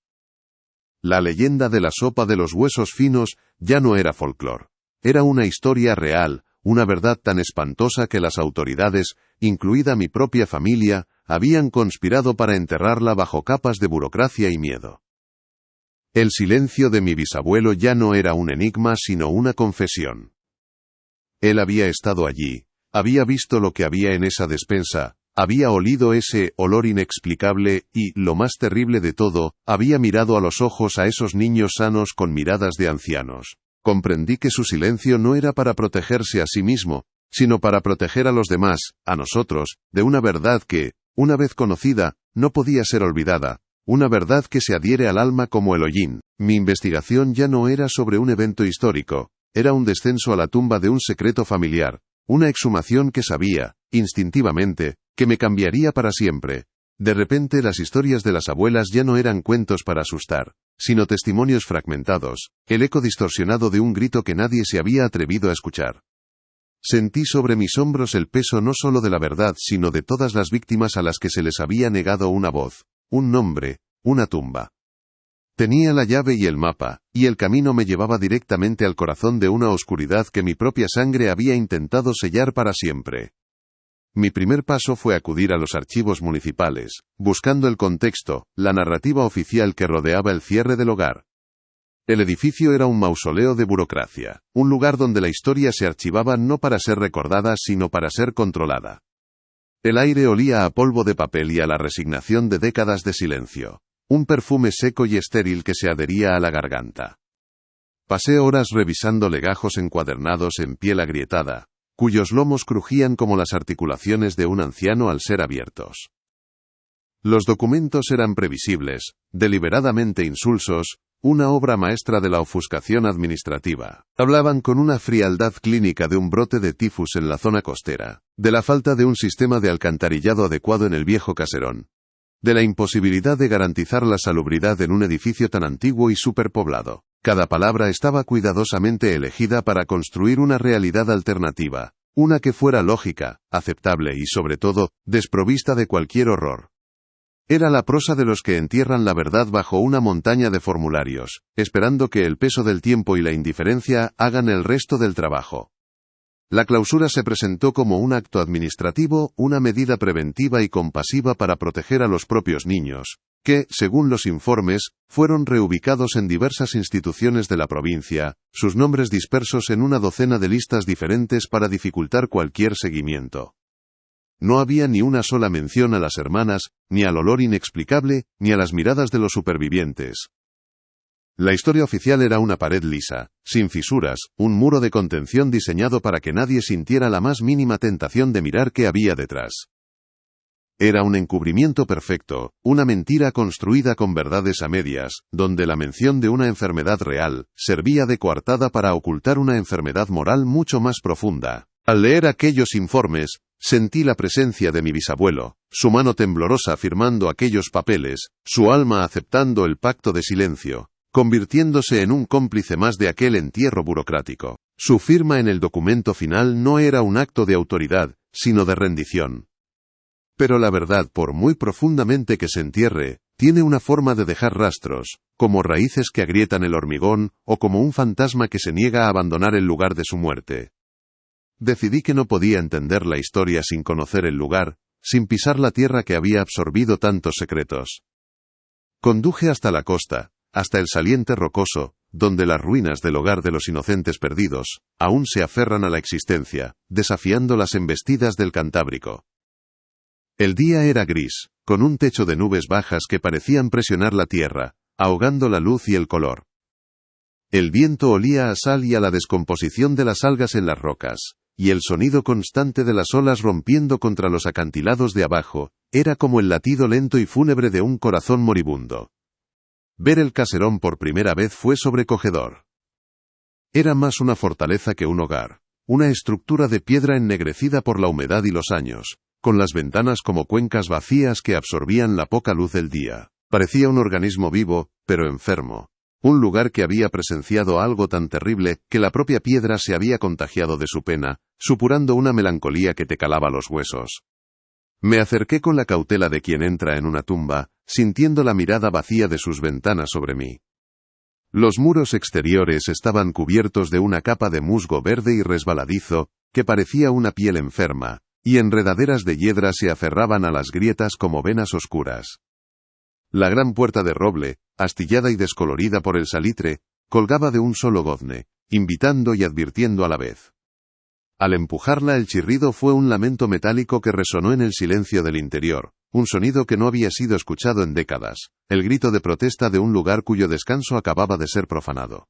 La leyenda de la sopa de los huesos finos ya no era folclore. Era una historia real, una verdad tan espantosa que las autoridades, incluida mi propia familia, habían conspirado para enterrarla bajo capas de burocracia y miedo. El silencio de mi bisabuelo ya no era un enigma sino una confesión. Él había estado allí, había visto lo que había en esa despensa, había olido ese olor inexplicable y, lo más terrible de todo, había mirado a los ojos a esos niños sanos con miradas de ancianos. Comprendí que su silencio no era para protegerse a sí mismo, sino para proteger a los demás, a nosotros, de una verdad que, una vez conocida, no podía ser olvidada. Una verdad que se adhiere al alma como el hollín. Mi investigación ya no era sobre un evento histórico, era un descenso a la tumba de un secreto familiar, una exhumación que sabía, instintivamente, que me cambiaría para siempre. De repente las historias de las abuelas ya no eran cuentos para asustar, sino testimonios fragmentados, el eco distorsionado de un grito que nadie se había atrevido a escuchar. Sentí sobre mis hombros el peso no solo de la verdad sino de todas las víctimas a las que se les había negado una voz. Un nombre, una tumba. Tenía la llave y el mapa, y el camino me llevaba directamente al corazón de una oscuridad que mi propia sangre había intentado sellar para siempre. Mi primer paso fue acudir a los archivos municipales, buscando el contexto, la narrativa oficial que rodeaba el cierre del hogar. El edificio era un mausoleo de burocracia, un lugar donde la historia se archivaba no para ser recordada sino para ser controlada. El aire olía a polvo de papel y a la resignación de décadas de silencio. Un perfume seco y estéril que se adhería a la garganta. Pasé horas revisando legajos encuadernados en piel agrietada, cuyos lomos crujían como las articulaciones de un anciano al ser abiertos. Los documentos eran previsibles, deliberadamente insulsos, una obra maestra de la ofuscación administrativa. Hablaban con una frialdad clínica de un brote de tifus en la zona costera, de la falta de un sistema de alcantarillado adecuado en el viejo caserón, de la imposibilidad de garantizar la salubridad en un edificio tan antiguo y superpoblado. Cada palabra estaba cuidadosamente elegida para construir una realidad alternativa, una que fuera lógica, aceptable y sobre todo, desprovista de cualquier horror. Era la prosa de los que entierran la verdad bajo una montaña de formularios, esperando que el peso del tiempo y la indiferencia hagan el resto del trabajo. La clausura se presentó como un acto administrativo, una medida preventiva y compasiva para proteger a los propios niños, que, según los informes, fueron reubicados en diversas instituciones de la provincia, sus nombres dispersos en una docena de listas diferentes para dificultar cualquier seguimiento. No había ni una sola mención a las hermanas, ni al olor inexplicable, ni a las miradas de los supervivientes. La historia oficial era una pared lisa, sin fisuras, un muro de contención diseñado para que nadie sintiera la más mínima tentación de mirar qué había detrás. Era un encubrimiento perfecto, una mentira construida con verdades a medias, donde la mención de una enfermedad real servía de coartada para ocultar una enfermedad moral mucho más profunda. Al leer aquellos informes, Sentí la presencia de mi bisabuelo, su mano temblorosa firmando aquellos papeles, su alma aceptando el pacto de silencio, convirtiéndose en un cómplice más de aquel entierro burocrático. Su firma en el documento final no era un acto de autoridad, sino de rendición. Pero la verdad, por muy profundamente que se entierre, tiene una forma de dejar rastros, como raíces que agrietan el hormigón, o como un fantasma que se niega a abandonar el lugar de su muerte. Decidí que no podía entender la historia sin conocer el lugar, sin pisar la tierra que había absorbido tantos secretos. Conduje hasta la costa, hasta el saliente rocoso, donde las ruinas del hogar de los inocentes perdidos, aún se aferran a la existencia, desafiando las embestidas del Cantábrico. El día era gris, con un techo de nubes bajas que parecían presionar la tierra, ahogando la luz y el color. El viento olía a sal y a la descomposición de las algas en las rocas, y el sonido constante de las olas rompiendo contra los acantilados de abajo, era como el latido lento y fúnebre de un corazón moribundo. Ver el caserón por primera vez fue sobrecogedor. Era más una fortaleza que un hogar, una estructura de piedra ennegrecida por la humedad y los años, con las ventanas como cuencas vacías que absorbían la poca luz del día. Parecía un organismo vivo, pero enfermo. Un lugar que había presenciado algo tan terrible que la propia piedra se había contagiado de su pena, supurando una melancolía que te calaba los huesos. Me acerqué con la cautela de quien entra en una tumba, sintiendo la mirada vacía de sus ventanas sobre mí. Los muros exteriores estaban cubiertos de una capa de musgo verde y resbaladizo, que parecía una piel enferma, y enredaderas de hiedra se aferraban a las grietas como venas oscuras. La gran puerta de roble, astillada y descolorida por el salitre, colgaba de un solo gozne, invitando y advirtiendo a la vez. Al empujarla el chirrido fue un lamento metálico que resonó en el silencio del interior, un sonido que no había sido escuchado en décadas, el grito de protesta de un lugar cuyo descanso acababa de ser profanado.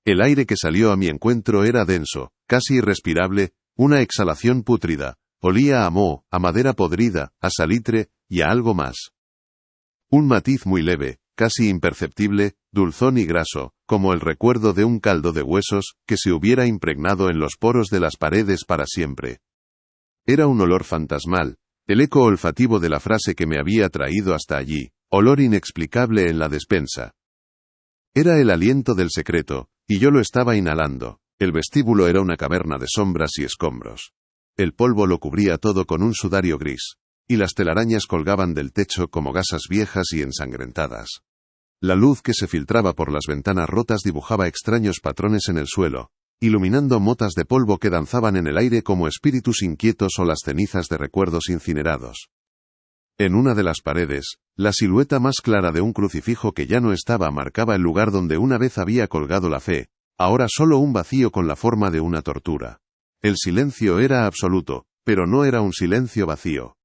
El aire que salió a mi encuentro era denso, casi irrespirable, una exhalación pútrida, olía a moho, a madera podrida, a salitre, y a algo más. Un matiz muy leve, casi imperceptible, dulzón y graso, como el recuerdo de un caldo de huesos, que se hubiera impregnado en los poros de las paredes para siempre. Era un olor fantasmal, el eco olfativo de la frase que me había traído hasta allí, olor inexplicable en la despensa. Era el aliento del secreto, y yo lo estaba inhalando. El vestíbulo era una caverna de sombras y escombros. El polvo lo cubría todo con un sudario gris, y las telarañas colgaban del techo como gasas viejas y ensangrentadas. La luz que se filtraba por las ventanas rotas dibujaba extraños patrones en el suelo, iluminando motas de polvo que danzaban en el aire como espíritus inquietos o las cenizas de recuerdos incinerados. En una de las paredes, la silueta más clara de un crucifijo que ya no estaba marcaba el lugar donde una vez había colgado la fe, ahora solo un vacío con la forma de una tortura. El silencio era absoluto, pero no era un silencio vacío.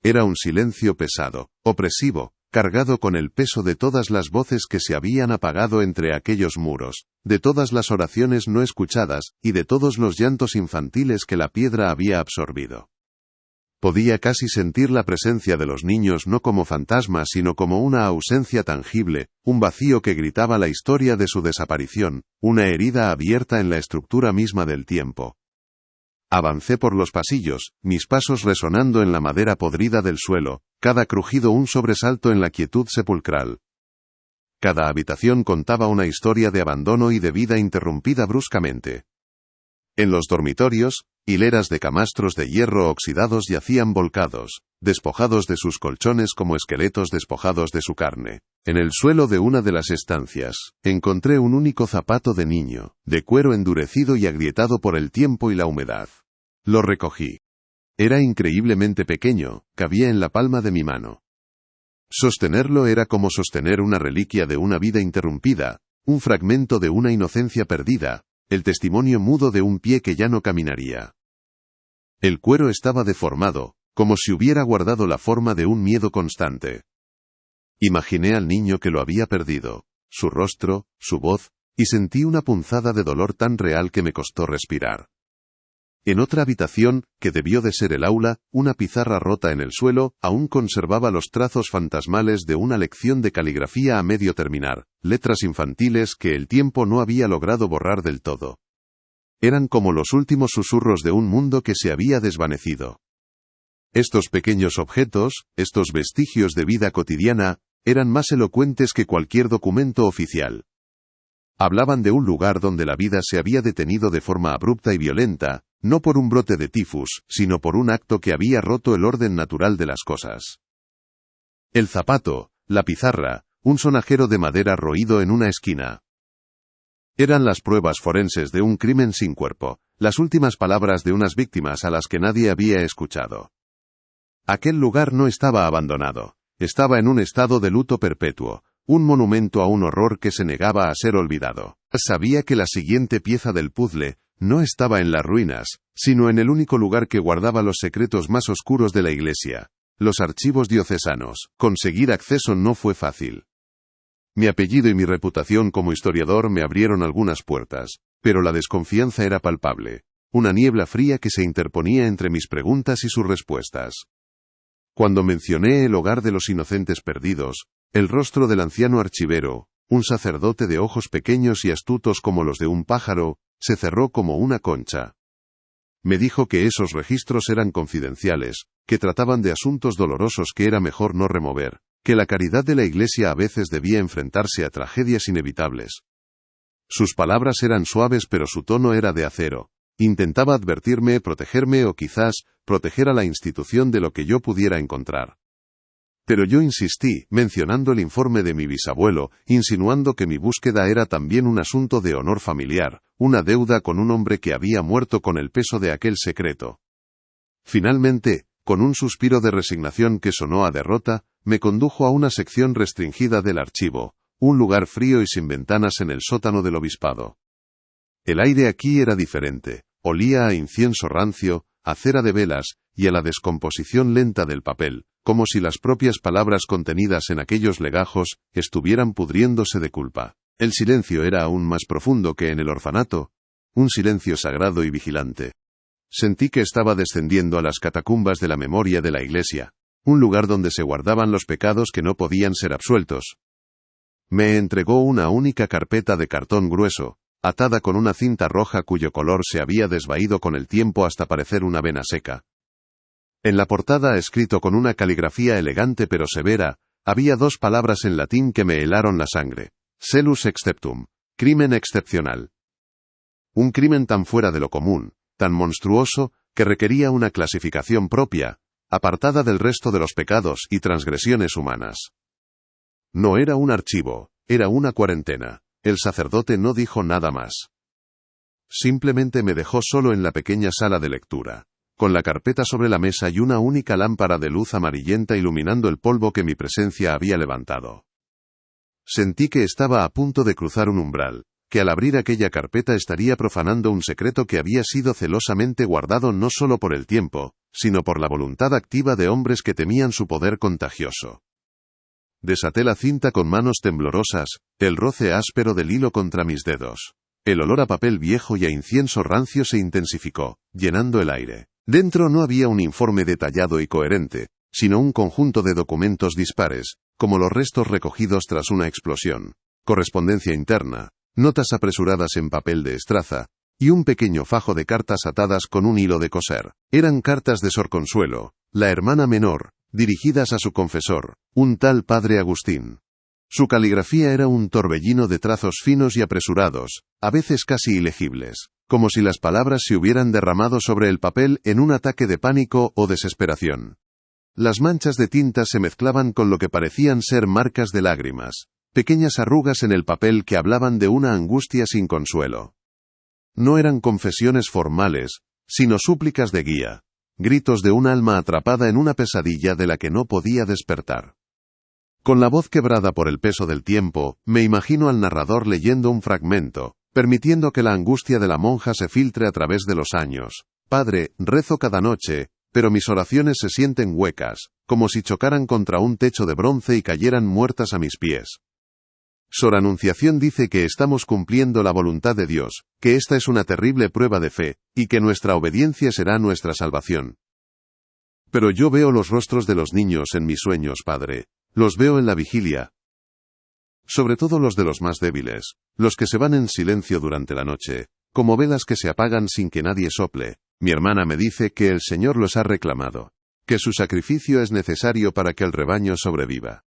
Era un silencio pesado, opresivo, cargado con el peso de todas las voces que se habían apagado entre aquellos muros, de todas las oraciones no escuchadas, y de todos los llantos infantiles que la piedra había absorbido. Podía casi sentir la presencia de los niños no como fantasmas sino como una ausencia tangible, un vacío que gritaba la historia de su desaparición, una herida abierta en la estructura misma del tiempo. Avancé por los pasillos, mis pasos resonando en la madera podrida del suelo, cada crujido un sobresalto en la quietud sepulcral. Cada habitación contaba una historia de abandono y de vida interrumpida bruscamente. En los dormitorios, hileras de camastros de hierro oxidados yacían volcados, despojados de sus colchones como esqueletos despojados de su carne. En el suelo de una de las estancias, encontré un único zapato de niño, de cuero endurecido y agrietado por el tiempo y la humedad. Lo recogí. Era increíblemente pequeño, cabía en la palma de mi mano. Sostenerlo era como sostener una reliquia de una vida interrumpida, un fragmento de una inocencia perdida, el testimonio mudo de un pie que ya no caminaría. El cuero estaba deformado, como si hubiera guardado la forma de un miedo constante. Imaginé al niño que lo había perdido, su rostro, su voz, y sentí una punzada de dolor tan real que me costó respirar. En otra habitación, que debió de ser el aula, una pizarra rota en el suelo, aún conservaba los trazos fantasmales de una lección de caligrafía a medio terminar, letras infantiles que el tiempo no había logrado borrar del todo. Eran como los últimos susurros de un mundo que se había desvanecido. Estos pequeños objetos, estos vestigios de vida cotidiana, eran más elocuentes que cualquier documento oficial. Hablaban de un lugar donde la vida se había detenido de forma abrupta y violenta, no por un brote de tifus, sino por un acto que había roto el orden natural de las cosas. El zapato, la pizarra, un sonajero de madera roído en una esquina. Eran las pruebas forenses de un crimen sin cuerpo, las últimas palabras de unas víctimas a las que nadie había escuchado. Aquel lugar no estaba abandonado, estaba en un estado de luto perpetuo, un monumento a un horror que se negaba a ser olvidado. Sabía que la siguiente pieza del puzzle no estaba en las ruinas, sino en el único lugar que guardaba los secretos más oscuros de la Iglesia, los archivos diocesanos. Conseguir acceso no fue fácil. Mi apellido y mi reputación como historiador me abrieron algunas puertas, pero la desconfianza era palpable, una niebla fría que se interponía entre mis preguntas y sus respuestas. Cuando mencioné el hogar de los inocentes perdidos, el rostro del anciano archivero, un sacerdote de ojos pequeños y astutos como los de un pájaro, se cerró como una concha. Me dijo que esos registros eran confidenciales, que trataban de asuntos dolorosos que era mejor no remover, que la caridad de la Iglesia a veces debía enfrentarse a tragedias inevitables. Sus palabras eran suaves pero su tono era de acero. Intentaba advertirme, protegerme o quizás, proteger a la institución de lo que yo pudiera encontrar. Pero yo insistí, mencionando el informe de mi bisabuelo, insinuando que mi búsqueda era también un asunto de honor familiar, una deuda con un hombre que había muerto con el peso de aquel secreto. Finalmente, con un suspiro de resignación que sonó a derrota, me condujo a una sección restringida del archivo, un lugar frío y sin ventanas en el sótano del obispado. El aire aquí era diferente, olía a incienso rancio, a cera de velas, y a la descomposición lenta del papel, como si las propias palabras contenidas en aquellos legajos estuvieran pudriéndose de culpa. El silencio era aún más profundo que en el orfanato, un silencio sagrado y vigilante. Sentí que estaba descendiendo a las catacumbas de la memoria de la Iglesia, un lugar donde se guardaban los pecados que no podían ser absueltos. Me entregó una única carpeta de cartón grueso, atada con una cinta roja cuyo color se había desvaído con el tiempo hasta parecer una vena seca. En la portada, escrito con una caligrafía elegante pero severa, había dos palabras en latín que me helaron la sangre: Celus exceptum, crimen excepcional. Un crimen tan fuera de lo común, tan monstruoso, que requería una clasificación propia, apartada del resto de los pecados y transgresiones humanas. No era un archivo, era una cuarentena. El sacerdote no dijo nada más. Simplemente me dejó solo en la pequeña sala de lectura, con la carpeta sobre la mesa y una única lámpara de luz amarillenta iluminando el polvo que mi presencia había levantado. Sentí que estaba a punto de cruzar un umbral, que al abrir aquella carpeta estaría profanando un secreto que había sido celosamente guardado no solo por el tiempo, sino por la voluntad activa de hombres que temían su poder contagioso. Desaté la cinta con manos temblorosas, el roce áspero del hilo contra mis dedos. El olor a papel viejo y a incienso rancio se intensificó, llenando el aire. Dentro no había un informe detallado y coherente, sino un conjunto de documentos dispares, como los restos recogidos tras una explosión, correspondencia interna, notas apresuradas en papel de estraza, y un pequeño fajo de cartas atadas con un hilo de coser. Eran cartas de Sor Consuelo, la hermana menor, dirigidas a su confesor, un tal padre Agustín. Su caligrafía era un torbellino de trazos finos y apresurados, a veces casi ilegibles, como si las palabras se hubieran derramado sobre el papel en un ataque de pánico o desesperación. Las manchas de tinta se mezclaban con lo que parecían ser marcas de lágrimas, pequeñas arrugas en el papel que hablaban de una angustia sin consuelo. No eran confesiones formales, sino súplicas de guía, gritos de un alma atrapada en una pesadilla de la que no podía despertar. Con la voz quebrada por el peso del tiempo, me imagino al narrador leyendo un fragmento, permitiendo que la angustia de la monja se filtre a través de los años. Padre, rezo cada noche, pero mis oraciones se sienten huecas, como si chocaran contra un techo de bronce y cayeran muertas a mis pies. Sor Anunciación dice que estamos cumpliendo la voluntad de Dios, que esta es una terrible prueba de fe, y que nuestra obediencia será nuestra salvación. Pero yo veo los rostros de los niños en mis sueños, Padre. Los veo en la vigilia. Sobre todo los de los más débiles, los que se van en silencio durante la noche, como velas que se apagan sin que nadie sople. Mi hermana me dice que el Señor los ha reclamado, que su sacrificio es necesario para que el rebaño sobreviva.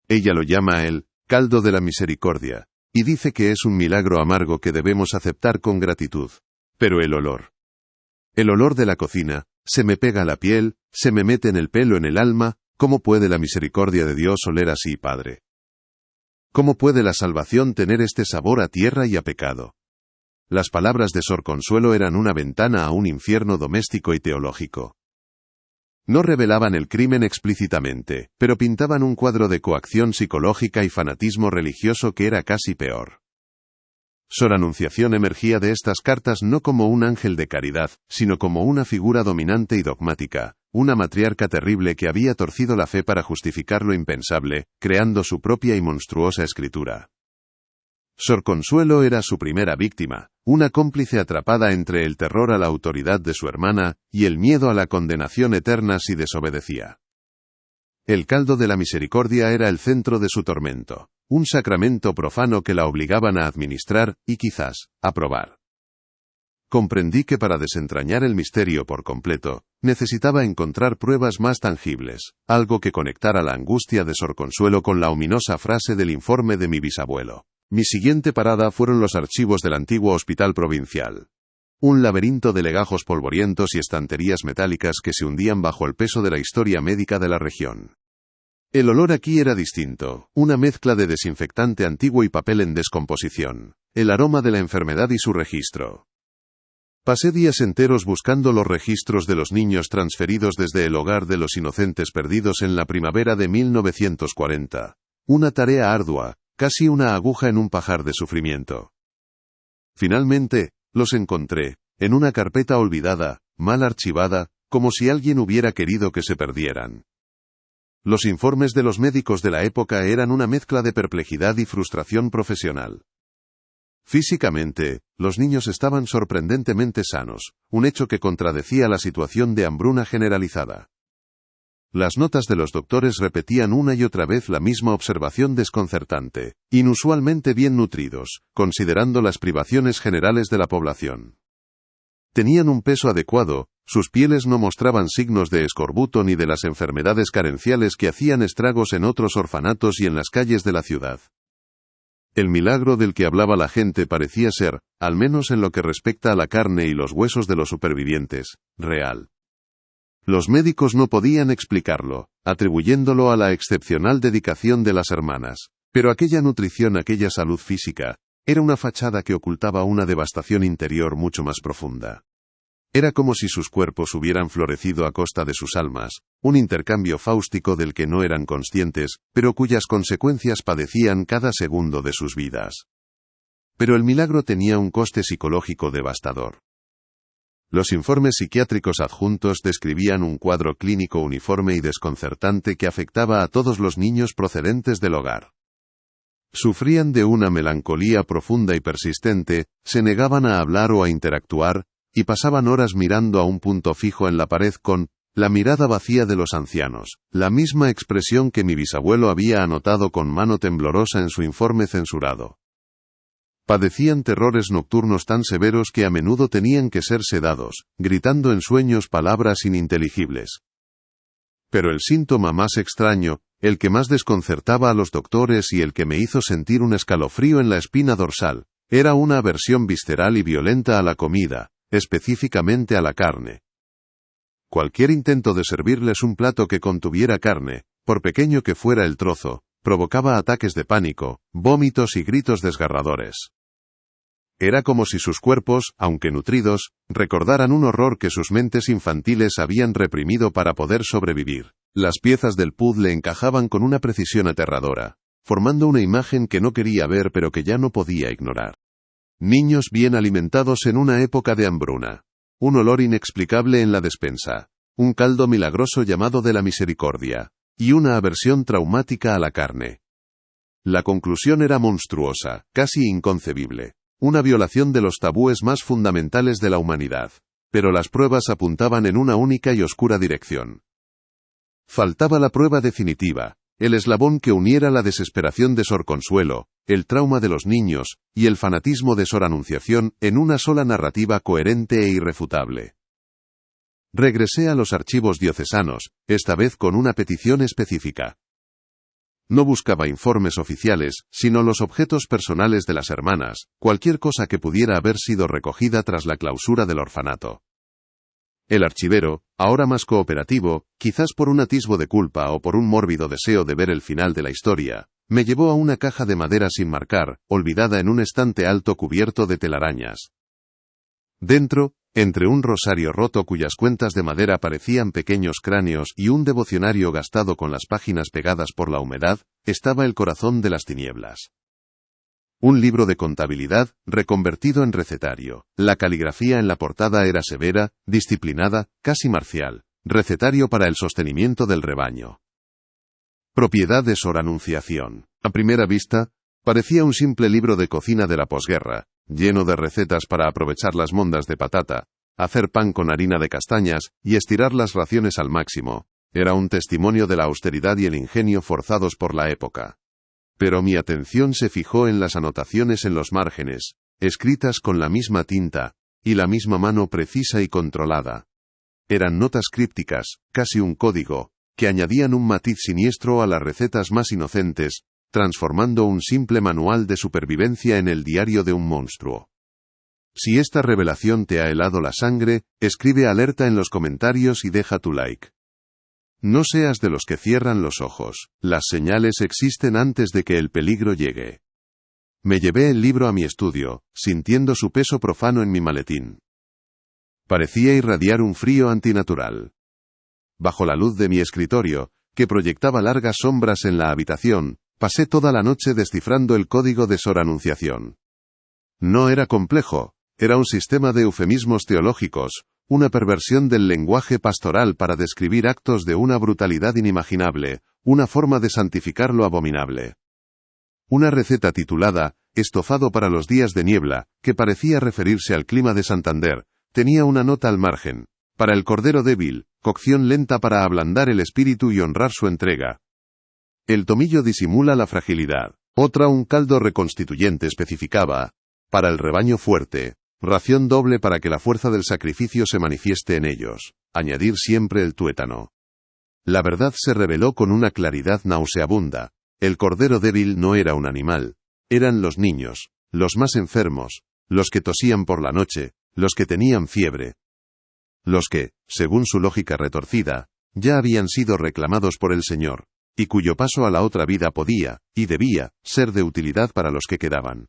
Ella lo llama el caldo de la misericordia, y dice que es un milagro amargo que debemos aceptar con gratitud. Pero el olor de la cocina, se me pega a la piel, se me mete en el pelo, en el alma. ¿Cómo puede la misericordia de Dios oler así, Padre? ¿Cómo puede la salvación tener este sabor a tierra y a pecado? Las palabras de Sor Consuelo eran una ventana a un infierno doméstico y teológico. No revelaban el crimen explícitamente, pero pintaban un cuadro de coacción psicológica y fanatismo religioso que era casi peor. Sor Anunciación emergía de estas cartas no como un ángel de caridad, sino como una figura dominante y dogmática, una matriarca terrible que había torcido la fe para justificar lo impensable, creando su propia y monstruosa escritura. Sor Consuelo era su primera víctima, una cómplice atrapada entre el terror a la autoridad de su hermana y el miedo a la condenación eterna si desobedecía. El caldo de la misericordia era el centro de su tormento, un sacramento profano que la obligaban a administrar y quizás a probar. Comprendí que para desentrañar el misterio por completo, necesitaba encontrar pruebas más tangibles, algo que conectara la angustia de Sor Consuelo con la ominosa frase del informe de mi bisabuelo. Mi siguiente parada fueron los archivos del antiguo hospital provincial. Un laberinto de legajos polvorientos y estanterías metálicas que se hundían bajo el peso de la historia médica de la región. El olor aquí era distinto, una mezcla de desinfectante antiguo y papel en descomposición, el aroma de la enfermedad y su registro. Pasé días enteros buscando los registros de los niños transferidos desde el hogar de los inocentes perdidos en la primavera de 1940. Una tarea ardua, casi una aguja en un pajar de sufrimiento. Finalmente, los encontré, en una carpeta olvidada, mal archivada, como si alguien hubiera querido que se perdieran. Los informes de los médicos de la época eran una mezcla de perplejidad y frustración profesional. Físicamente, los niños estaban sorprendentemente sanos, un hecho que contradecía la situación de hambruna generalizada. Las notas de los doctores repetían una y otra vez la misma observación desconcertante, inusualmente bien nutridos, considerando las privaciones generales de la población. Tenían un peso adecuado, sus pieles no mostraban signos de escorbuto ni de las enfermedades carenciales que hacían estragos en otros orfanatos y en las calles de la ciudad. El milagro del que hablaba la gente parecía ser, al menos en lo que respecta a la carne y los huesos de los supervivientes, real. Los médicos no podían explicarlo, atribuyéndolo a la excepcional dedicación de las hermanas, pero aquella nutrición, aquella salud física, era una fachada que ocultaba una devastación interior mucho más profunda. Era como si sus cuerpos hubieran florecido a costa de sus almas, un intercambio fáustico del que no eran conscientes, pero cuyas consecuencias padecían cada segundo de sus vidas. Pero el milagro tenía un coste psicológico devastador. Los informes psiquiátricos adjuntos describían un cuadro clínico uniforme y desconcertante que afectaba a todos los niños procedentes del hogar. Sufrían de una melancolía profunda y persistente, se negaban a hablar o a interactuar, y pasaban horas mirando a un punto fijo en la pared con la mirada vacía de los ancianos, la misma expresión que mi bisabuelo había anotado con mano temblorosa en su informe censurado. Padecían terrores nocturnos tan severos que a menudo tenían que ser sedados, gritando en sueños palabras ininteligibles. Pero el síntoma más extraño, el que más desconcertaba a los doctores y el que me hizo sentir un escalofrío en la espina dorsal, era una aversión visceral y violenta a la comida, específicamente a la carne. Cualquier intento de servirles un plato que contuviera carne, por pequeño que fuera el trozo, provocaba ataques de pánico, vómitos y gritos desgarradores. Era como si sus cuerpos, aunque nutridos, recordaran un horror que sus mentes infantiles habían reprimido para poder sobrevivir. Las piezas del puzzle encajaban con una precisión aterradora, formando una imagen que no quería ver pero que ya no podía ignorar. Niños bien alimentados en una época de hambruna. Un olor inexplicable en la despensa. Un caldo milagroso llamado de la misericordia. Y una aversión traumática a la carne. La conclusión era monstruosa, casi inconcebible. Una violación de los tabúes más fundamentales de la humanidad. Pero las pruebas apuntaban en una única y oscura dirección. Faltaba la prueba definitiva, el eslabón que uniera la desesperación de Sor Consuelo, el trauma de los niños, y el fanatismo de Sor Anunciación en una sola narrativa coherente e irrefutable. Regresé a los archivos diocesanos, esta vez con una petición específica. No buscaba informes oficiales, sino los objetos personales de las hermanas, cualquier cosa que pudiera haber sido recogida tras la clausura del orfanato. El archivero, ahora más cooperativo, quizás por un atisbo de culpa o por un mórbido deseo de ver el final de la historia, me llevó a una caja de madera sin marcar, olvidada en un estante alto cubierto de telarañas. Dentro, entre un rosario roto cuyas cuentas de madera parecían pequeños cráneos y un devocionario gastado con las páginas pegadas por la humedad, estaba el corazón de las tinieblas. Un libro de contabilidad, reconvertido en recetario. La caligrafía en la portada era severa, disciplinada, casi marcial. Recetario para el sostenimiento del rebaño. Propiedad de Sor Anunciación. A primera vista, parecía un simple libro de cocina de la posguerra, lleno de recetas para aprovechar las mondas de patata, hacer pan con harina de castañas y estirar las raciones al máximo. Era un testimonio de la austeridad y el ingenio forzados por la época. Pero mi atención se fijó en las anotaciones en los márgenes, escritas con la misma tinta, y la misma mano precisa y controlada. Eran notas crípticas, casi un código, que añadían un matiz siniestro a las recetas más inocentes, transformando un simple manual de supervivencia en el diario de un monstruo. Si esta revelación te ha helado la sangre, escribe alerta en los comentarios y deja tu like. No seas de los que cierran los ojos, las señales existen antes de que el peligro llegue. Me llevé el libro a mi estudio, sintiendo su peso profano en mi maletín. Parecía irradiar un frío antinatural. Bajo la luz de mi escritorio, que proyectaba largas sombras en la habitación, pasé toda la noche descifrando el código de Sor Anunciación. No era complejo, era un sistema de eufemismos teológicos, una perversión del lenguaje pastoral para describir actos de una brutalidad inimaginable, una forma de santificar lo abominable. Una receta titulada, Estofado para los días de niebla, que parecía referirse al clima de Santander, tenía una nota al margen. Para el cordero débil, cocción lenta para ablandar el espíritu y honrar su entrega. El tomillo disimula la fragilidad. Otra un caldo reconstituyente especificaba, para el rebaño fuerte, ración doble para que la fuerza del sacrificio se manifieste en ellos. Añadir siempre el tuétano. La verdad se reveló con una claridad nauseabunda. El cordero débil no era un animal. Eran los niños, los más enfermos, los que tosían por la noche, los que tenían fiebre. Los que, según su lógica retorcida, ya habían sido reclamados por el Señor, y cuyo paso a la otra vida podía, y debía, ser de utilidad para los que quedaban.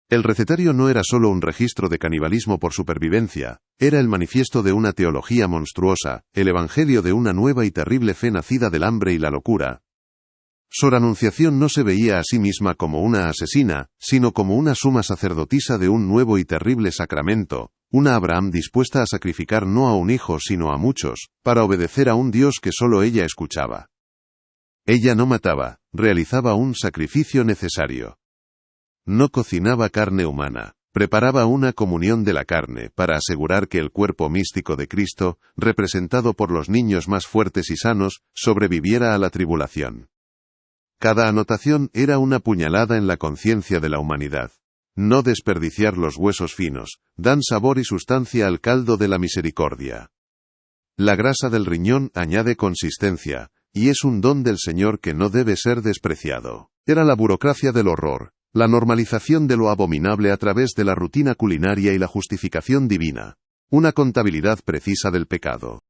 El recetario no era solo un registro de canibalismo por supervivencia, era el manifiesto de una teología monstruosa, el evangelio de una nueva y terrible fe nacida del hambre y la locura. Sor Anunciación no se veía a sí misma como una asesina, sino como una suma sacerdotisa de un nuevo y terrible sacramento, una Abraham dispuesta a sacrificar no a un hijo sino a muchos, para obedecer a un Dios que solo ella escuchaba. Ella no mataba, realizaba un sacrificio necesario. No cocinaba carne humana, preparaba una comunión de la carne para asegurar que el cuerpo místico de Cristo, representado por los niños más fuertes y sanos, sobreviviera a la tribulación. Cada anotación era una puñalada en la conciencia de la humanidad. No desperdiciar los huesos finos, dan sabor y sustancia al caldo de la misericordia. La grasa del riñón añade consistencia, y es un don del Señor que no debe ser despreciado. Era la burocracia del horror, la normalización de lo abominable a través de la rutina culinaria y la justificación divina. Una contabilidad precisa del pecado.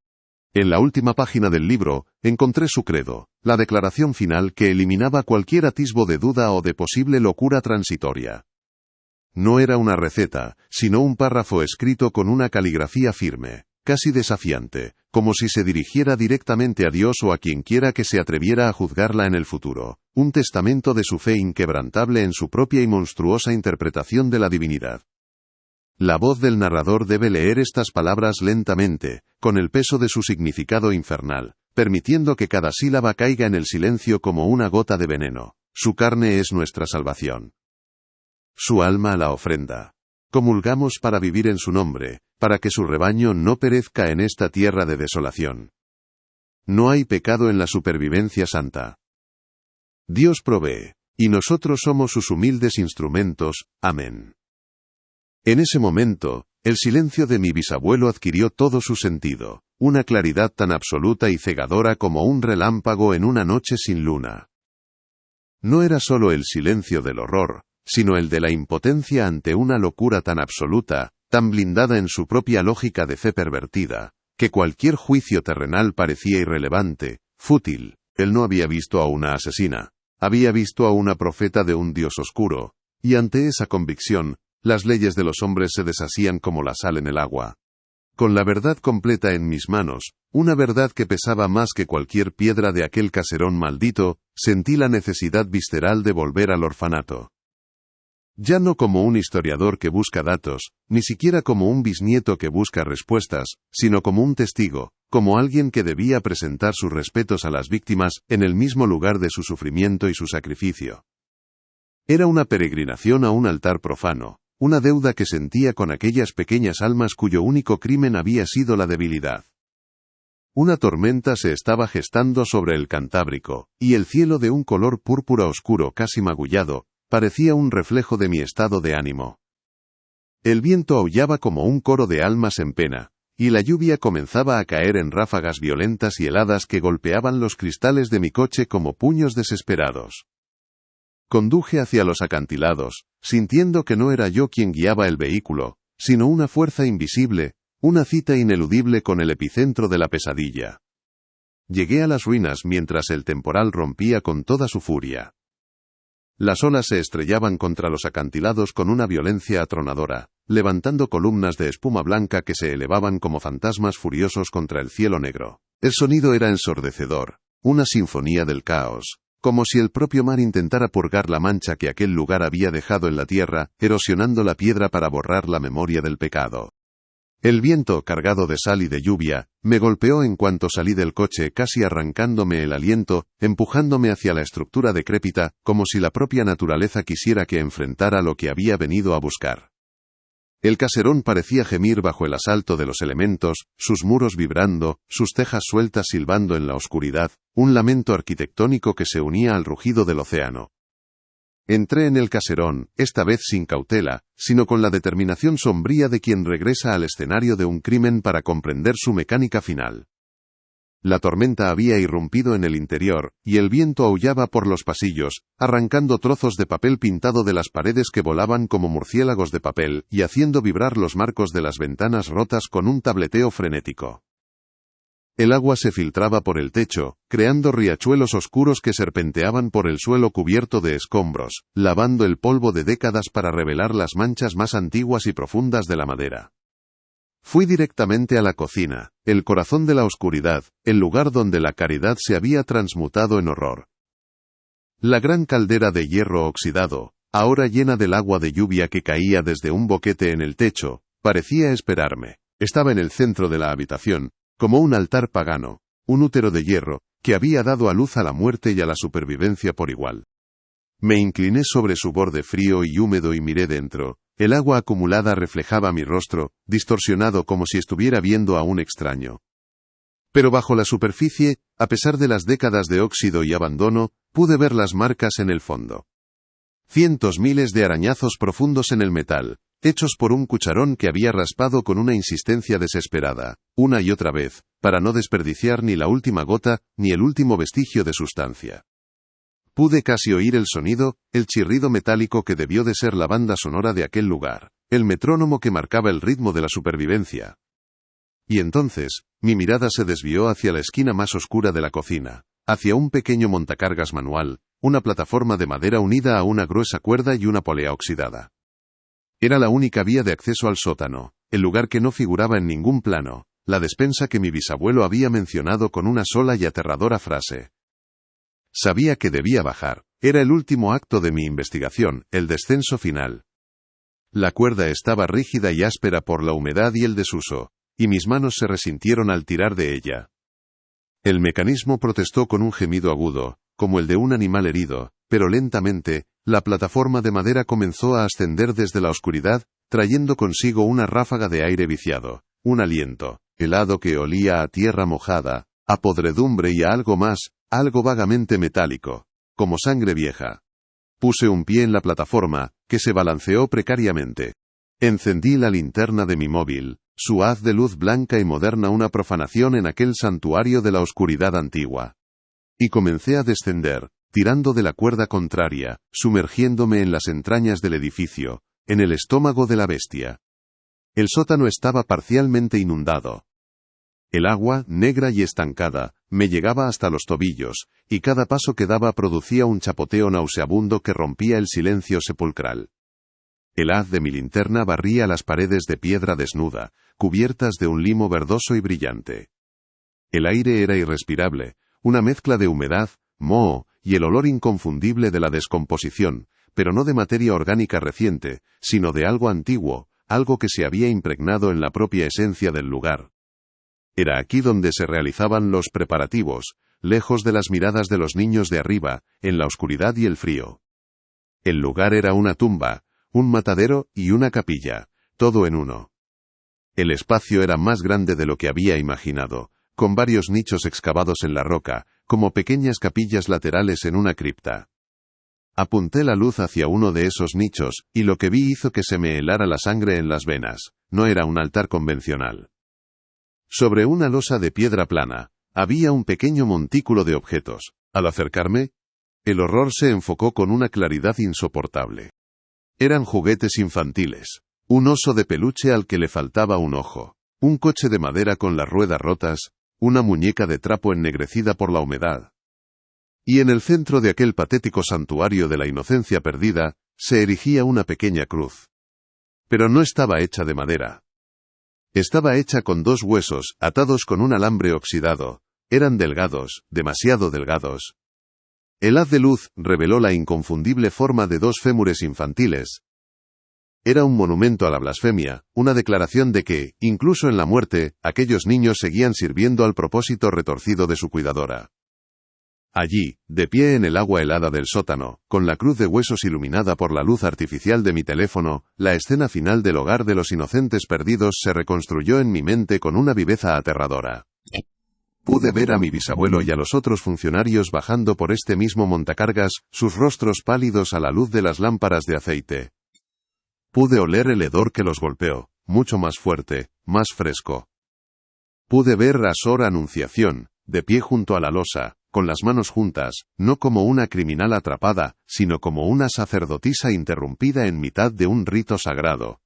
En la última página del libro, encontré su credo, la declaración final que eliminaba cualquier atisbo de duda o de posible locura transitoria. No era una receta, sino un párrafo escrito con una caligrafía firme, casi desafiante, como si se dirigiera directamente a Dios o a quienquiera que se atreviera a juzgarla en el futuro, un testamento de su fe inquebrantable en su propia y monstruosa interpretación de la divinidad. La voz del narrador debe leer estas palabras lentamente, con el peso de su significado infernal, permitiendo que cada sílaba caiga en el silencio como una gota de veneno. Su carne es nuestra salvación. Su alma la ofrenda. Comulgamos para vivir en su nombre, para que su rebaño no perezca en esta tierra de desolación. No hay pecado en la supervivencia santa. Dios provee, y nosotros somos sus humildes instrumentos. Amén. En ese momento, el silencio de mi bisabuelo adquirió todo su sentido, una claridad tan absoluta y cegadora como un relámpago en una noche sin luna. No era solo el silencio del horror, sino el de la impotencia ante una locura tan absoluta, tan blindada en su propia lógica de fe pervertida, que cualquier juicio terrenal parecía irrelevante, fútil. Él no había visto a una asesina, había visto a una profeta de un Dios oscuro, y ante esa convicción, las leyes de los hombres se deshacían como la sal en el agua. Con la verdad completa en mis manos, una verdad que pesaba más que cualquier piedra de aquel caserón maldito, sentí la necesidad visceral de volver al orfanato. Ya no como un historiador que busca datos, ni siquiera como un bisnieto que busca respuestas, sino como un testigo, como alguien que debía presentar sus respetos a las víctimas en el mismo lugar de su sufrimiento y su sacrificio. Era una peregrinación a un altar profano, una deuda que sentía con aquellas pequeñas almas cuyo único crimen había sido la debilidad. Una tormenta se estaba gestando sobre el Cantábrico, y el cielo de un color púrpura oscuro casi magullado, parecía un reflejo de mi estado de ánimo. El viento aullaba como un coro de almas en pena, y la lluvia comenzaba a caer en ráfagas violentas y heladas que golpeaban los cristales de mi coche como puños desesperados. Conduje hacia los acantilados, sintiendo que no era yo quien guiaba el vehículo, sino una fuerza invisible, una cita ineludible con el epicentro de la pesadilla. Llegué a las ruinas mientras el temporal rompía con toda su furia. Las olas se estrellaban contra los acantilados con una violencia atronadora, levantando columnas de espuma blanca que se elevaban como fantasmas furiosos contra el cielo negro. El sonido era ensordecedor, una sinfonía del caos, como si el propio mar intentara purgar la mancha que aquel lugar había dejado en la tierra, erosionando la piedra para borrar la memoria del pecado. El viento, cargado de sal y de lluvia, me golpeó en cuanto salí del coche, casi arrancándome el aliento, empujándome hacia la estructura decrépita, como si la propia naturaleza quisiera que enfrentara lo que había venido a buscar. El caserón parecía gemir bajo el asalto de los elementos, sus muros vibrando, sus tejas sueltas silbando en la oscuridad, un lamento arquitectónico que se unía al rugido del océano. Entré en el caserón, esta vez sin cautela, sino con la determinación sombría de quien regresa al escenario de un crimen para comprender su mecánica final. La tormenta había irrumpido en el interior, y el viento aullaba por los pasillos, arrancando trozos de papel pintado de las paredes que volaban como murciélagos de papel, y haciendo vibrar los marcos de las ventanas rotas con un tableteo frenético. El agua se filtraba por el techo, creando riachuelos oscuros que serpenteaban por el suelo cubierto de escombros, lavando el polvo de décadas para revelar las manchas más antiguas y profundas de la madera. Fui directamente a la cocina, el corazón de la oscuridad, el lugar donde la caridad se había transmutado en horror. La gran caldera de hierro oxidado, ahora llena del agua de lluvia que caía desde un boquete en el techo, parecía esperarme. Estaba en el centro de la habitación, como un altar pagano, un útero de hierro, que había dado a luz a la muerte y a la supervivencia por igual. Me incliné sobre su borde frío y húmedo y miré dentro. El agua acumulada reflejaba mi rostro, distorsionado como si estuviera viendo a un extraño. Pero bajo la superficie, a pesar de las décadas de óxido y abandono, pude ver las marcas en el fondo. Cientos miles de arañazos profundos en el metal, hechos por un cucharón que había raspado con una insistencia desesperada, una y otra vez, para no desperdiciar ni la última gota, ni el último vestigio de sustancia. Pude casi oír el sonido, el chirrido metálico que debió de ser la banda sonora de aquel lugar, el metrónomo que marcaba el ritmo de la supervivencia. Y entonces, mi mirada se desvió hacia la esquina más oscura de la cocina, hacia un pequeño montacargas manual, una plataforma de madera unida a una gruesa cuerda y una polea oxidada. Era la única vía de acceso al sótano, el lugar que no figuraba en ningún plano, la despensa que mi bisabuelo había mencionado con una sola y aterradora frase. Sabía que debía bajar, era el último acto de mi investigación, el descenso final. La cuerda estaba rígida y áspera por la humedad y el desuso, y mis manos se resintieron al tirar de ella. El mecanismo protestó con un gemido agudo, como el de un animal herido, pero lentamente, la plataforma de madera comenzó a ascender desde la oscuridad, trayendo consigo una ráfaga de aire viciado, un aliento, helado que olía a tierra mojada, a podredumbre y a algo más, algo vagamente metálico, como sangre vieja. Puse un pie en la plataforma, que se balanceó precariamente. Encendí la linterna de mi móvil, su haz de luz blanca y moderna una profanación en aquel santuario de la oscuridad antigua. Y comencé a descender, tirando de la cuerda contraria, sumergiéndome en las entrañas del edificio, en el estómago de la bestia. El sótano estaba parcialmente inundado. El agua, negra y estancada, me llegaba hasta los tobillos, y cada paso que daba producía un chapoteo nauseabundo que rompía el silencio sepulcral. El haz de mi linterna barría las paredes de piedra desnuda, cubiertas de un limo verdoso y brillante. El aire era irrespirable, una mezcla de humedad, moho, y el olor inconfundible de la descomposición, pero no de materia orgánica reciente, sino de algo antiguo, algo que se había impregnado en la propia esencia del lugar. Era aquí donde se realizaban los preparativos, lejos de las miradas de los niños de arriba, en la oscuridad y el frío. El lugar era una tumba, un matadero y una capilla, todo en uno. El espacio era más grande de lo que había imaginado, con varios nichos excavados en la roca, como pequeñas capillas laterales en una cripta. Apunté la luz hacia uno de esos nichos, y lo que vi hizo que se me helara la sangre en las venas. No era un altar convencional. Sobre una losa de piedra plana, había un pequeño montículo de objetos. Al acercarme, el horror se enfocó con una claridad insoportable. Eran juguetes infantiles. Un oso de peluche al que le faltaba un ojo. Un coche de madera con las ruedas rotas. Una muñeca de trapo ennegrecida por la humedad. Y en el centro de aquel patético santuario de la inocencia perdida, se erigía una pequeña cruz. Pero no estaba hecha de madera. Estaba hecha con dos huesos, atados con un alambre oxidado. Eran delgados, demasiado delgados. El haz de luz reveló la inconfundible forma de dos fémures infantiles. Era un monumento a la blasfemia, una declaración de que, incluso en la muerte, aquellos niños seguían sirviendo al propósito retorcido de su cuidadora. Allí, de pie en el agua helada del sótano, con la cruz de huesos iluminada por la luz artificial de mi teléfono, la escena final del hogar de los inocentes perdidos se reconstruyó en mi mente con una viveza aterradora. Pude ver a mi bisabuelo y a los otros funcionarios bajando por este mismo montacargas, sus rostros pálidos a la luz de las lámparas de aceite. Pude oler el hedor que los golpeó, mucho más fuerte, más fresco. Pude ver a Sor Anunciación, de pie junto a la losa, con las manos juntas, no como una criminal atrapada, sino como una sacerdotisa interrumpida en mitad de un rito sagrado.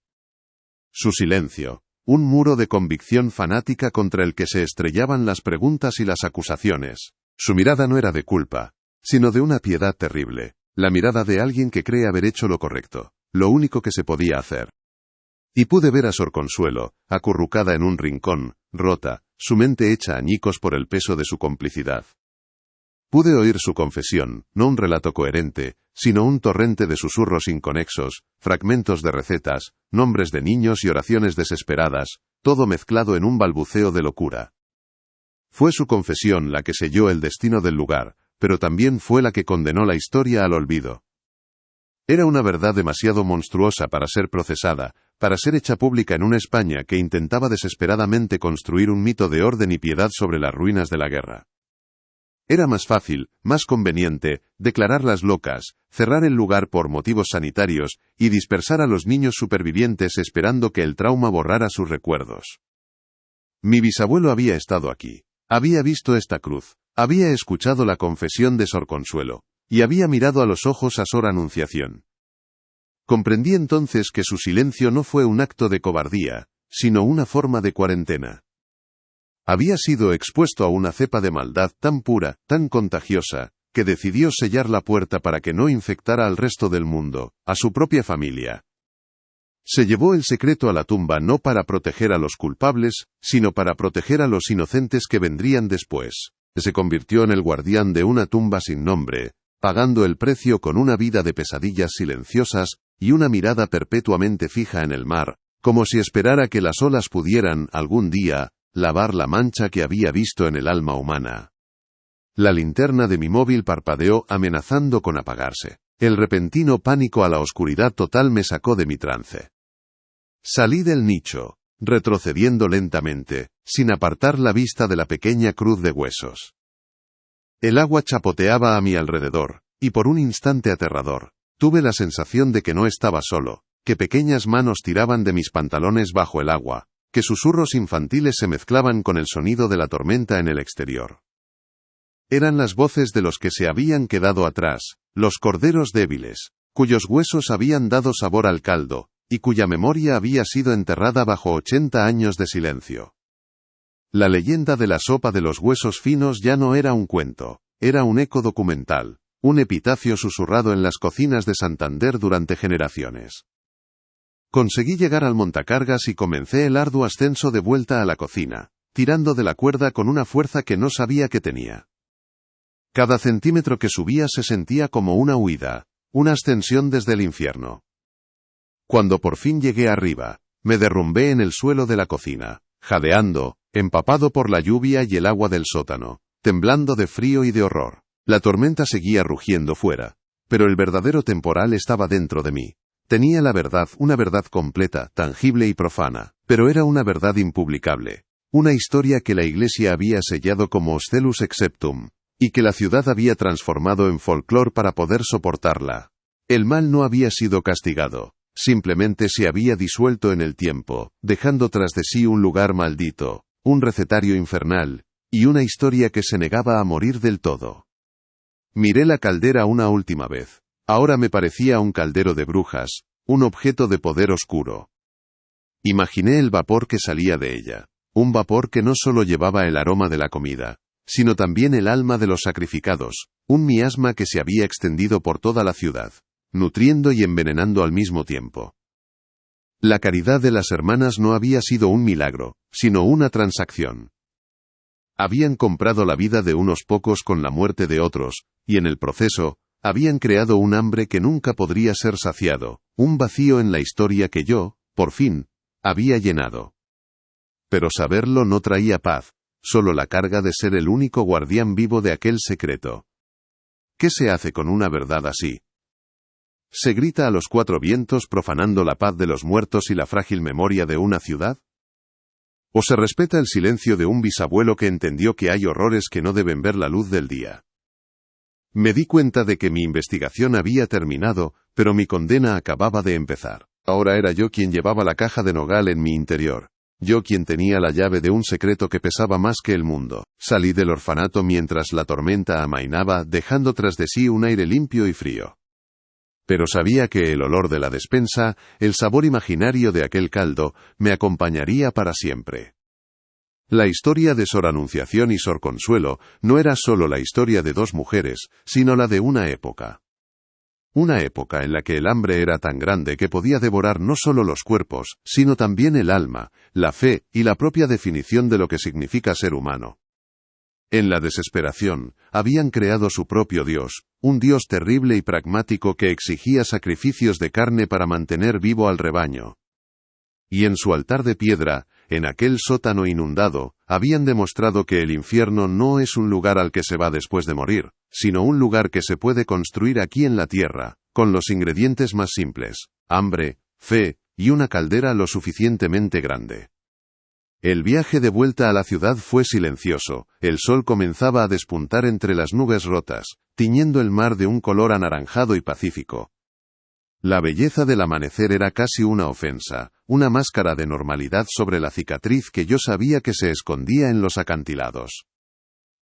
Su silencio, un muro de convicción fanática contra el que se estrellaban las preguntas y las acusaciones. Su mirada no era de culpa, sino de una piedad terrible, la mirada de alguien que cree haber hecho lo correcto, lo único que se podía hacer. Y pude ver a Sor Consuelo, acurrucada en un rincón, rota, su mente hecha añicos por el peso de su complicidad. Pude oír su confesión, no un relato coherente, sino un torrente de susurros inconexos, fragmentos de recetas, nombres de niños y oraciones desesperadas, todo mezclado en un balbuceo de locura. Fue su confesión la que selló el destino del lugar, pero también fue la que condenó la historia al olvido. Era una verdad demasiado monstruosa para ser procesada, para ser hecha pública en una España que intentaba desesperadamente construir un mito de orden y piedad sobre las ruinas de la guerra. Era más fácil, más conveniente, declararlas locas, cerrar el lugar por motivos sanitarios, y dispersar a los niños supervivientes esperando que el trauma borrara sus recuerdos. Mi bisabuelo había estado aquí, había visto esta cruz, había escuchado la confesión de Sor Consuelo, y había mirado a los ojos a Sor Anunciación. Comprendí entonces que su silencio no fue un acto de cobardía, sino una forma de cuarentena. Había sido expuesto a una cepa de maldad tan pura, tan contagiosa, que decidió sellar la puerta para que no infectara al resto del mundo, a su propia familia. Se llevó el secreto a la tumba no para proteger a los culpables, sino para proteger a los inocentes que vendrían después. Se convirtió en el guardián de una tumba sin nombre, pagando el precio con una vida de pesadillas silenciosas y una mirada perpetuamente fija en el mar, como si esperara que las olas pudieran, algún día, lavar la mancha que había visto en el alma humana. La linterna de mi móvil parpadeó amenazando con apagarse. El repentino pánico a la oscuridad total me sacó de mi trance. Salí del nicho, retrocediendo lentamente, sin apartar la vista de la pequeña cruz de huesos. El agua chapoteaba a mi alrededor, Y por un instante aterrador, tuve la sensación de que no estaba solo, que pequeñas manos tiraban de mis pantalones bajo el agua, que susurros infantiles se mezclaban con el sonido de la tormenta en el exterior. Eran las voces de los que se habían quedado atrás, los corderos débiles, cuyos huesos habían dado sabor al caldo, y cuya memoria había sido enterrada bajo 80 años de silencio. La leyenda de la sopa de los huesos finos ya no era un cuento, era un eco documental, un epitafio susurrado en las cocinas de Santander durante generaciones. Conseguí llegar al montacargas y comencé el arduo ascenso de vuelta a la cocina, tirando de la cuerda con una fuerza que no sabía que tenía. Cada centímetro que subía se sentía como una huida, una ascensión desde el infierno. Cuando por fin llegué arriba, me derrumbé en el suelo de la cocina, jadeando, empapado por la lluvia y el agua del sótano, temblando de frío y de horror. La tormenta seguía rugiendo fuera, pero el verdadero temporal estaba dentro de mí. Tenía la verdad, una verdad completa, tangible y profana, pero era una verdad impublicable, una historia que la Iglesia había sellado como Oscelus Exceptum, y que la ciudad había transformado en folclore para poder soportarla. El mal no había sido castigado, simplemente se había disuelto en el tiempo, dejando tras de sí un lugar maldito, un recetario infernal, y una historia que se negaba a morir del todo. Miré la caldera una última vez. Ahora me parecía un caldero de brujas, un objeto de poder oscuro. Imaginé el vapor que salía de ella, un vapor que no solo llevaba el aroma de la comida, sino también el alma de los sacrificados, un miasma que se había extendido por toda la ciudad, nutriendo y envenenando al mismo tiempo. La caridad de las hermanas no había sido un milagro, sino una transacción. Habían comprado la vida de unos pocos con la muerte de otros, y en el proceso, habían creado un hambre que nunca podría ser saciado, un vacío en la historia que yo, por fin, había llenado. Pero saberlo no traía paz, solo la carga de ser el único guardián vivo de aquel secreto. ¿Qué se hace con una verdad así? ¿Se grita a los cuatro vientos profanando la paz de los muertos y la frágil memoria de una ciudad? ¿O se respeta el silencio de un bisabuelo que entendió que hay horrores que no deben ver la luz del día? Me di cuenta de que mi investigación había terminado, pero mi condena acababa de empezar. Ahora era yo quien llevaba la caja de nogal en mi interior. Yo quien tenía la llave de un secreto que pesaba más que el mundo. Salí del orfanato mientras la tormenta amainaba, dejando tras de sí un aire limpio y frío. Pero sabía que el olor de la despensa, el sabor imaginario de aquel caldo, me acompañaría para siempre. La historia de Sor Anunciación y Sor Consuelo no era solo la historia de dos mujeres, sino la de una época. Una época en la que el hambre era tan grande que podía devorar no solo los cuerpos, sino también el alma, la fe y la propia definición de lo que significa ser humano. En la desesperación, habían creado su propio Dios, un Dios terrible y pragmático que exigía sacrificios de carne para mantener vivo al rebaño. Y en su altar de piedra, en aquel sótano inundado, habían demostrado que el infierno no es un lugar al que se va después de morir, sino un lugar que se puede construir aquí en la tierra, con los ingredientes más simples, hambre, fe, y una caldera lo suficientemente grande. El viaje de vuelta a la ciudad fue silencioso, el sol comenzaba a despuntar entre las nubes rotas, tiñendo el mar de un color anaranjado y pacífico. La belleza del amanecer era casi una ofensa, una máscara de normalidad sobre la cicatriz que yo sabía que se escondía en los acantilados.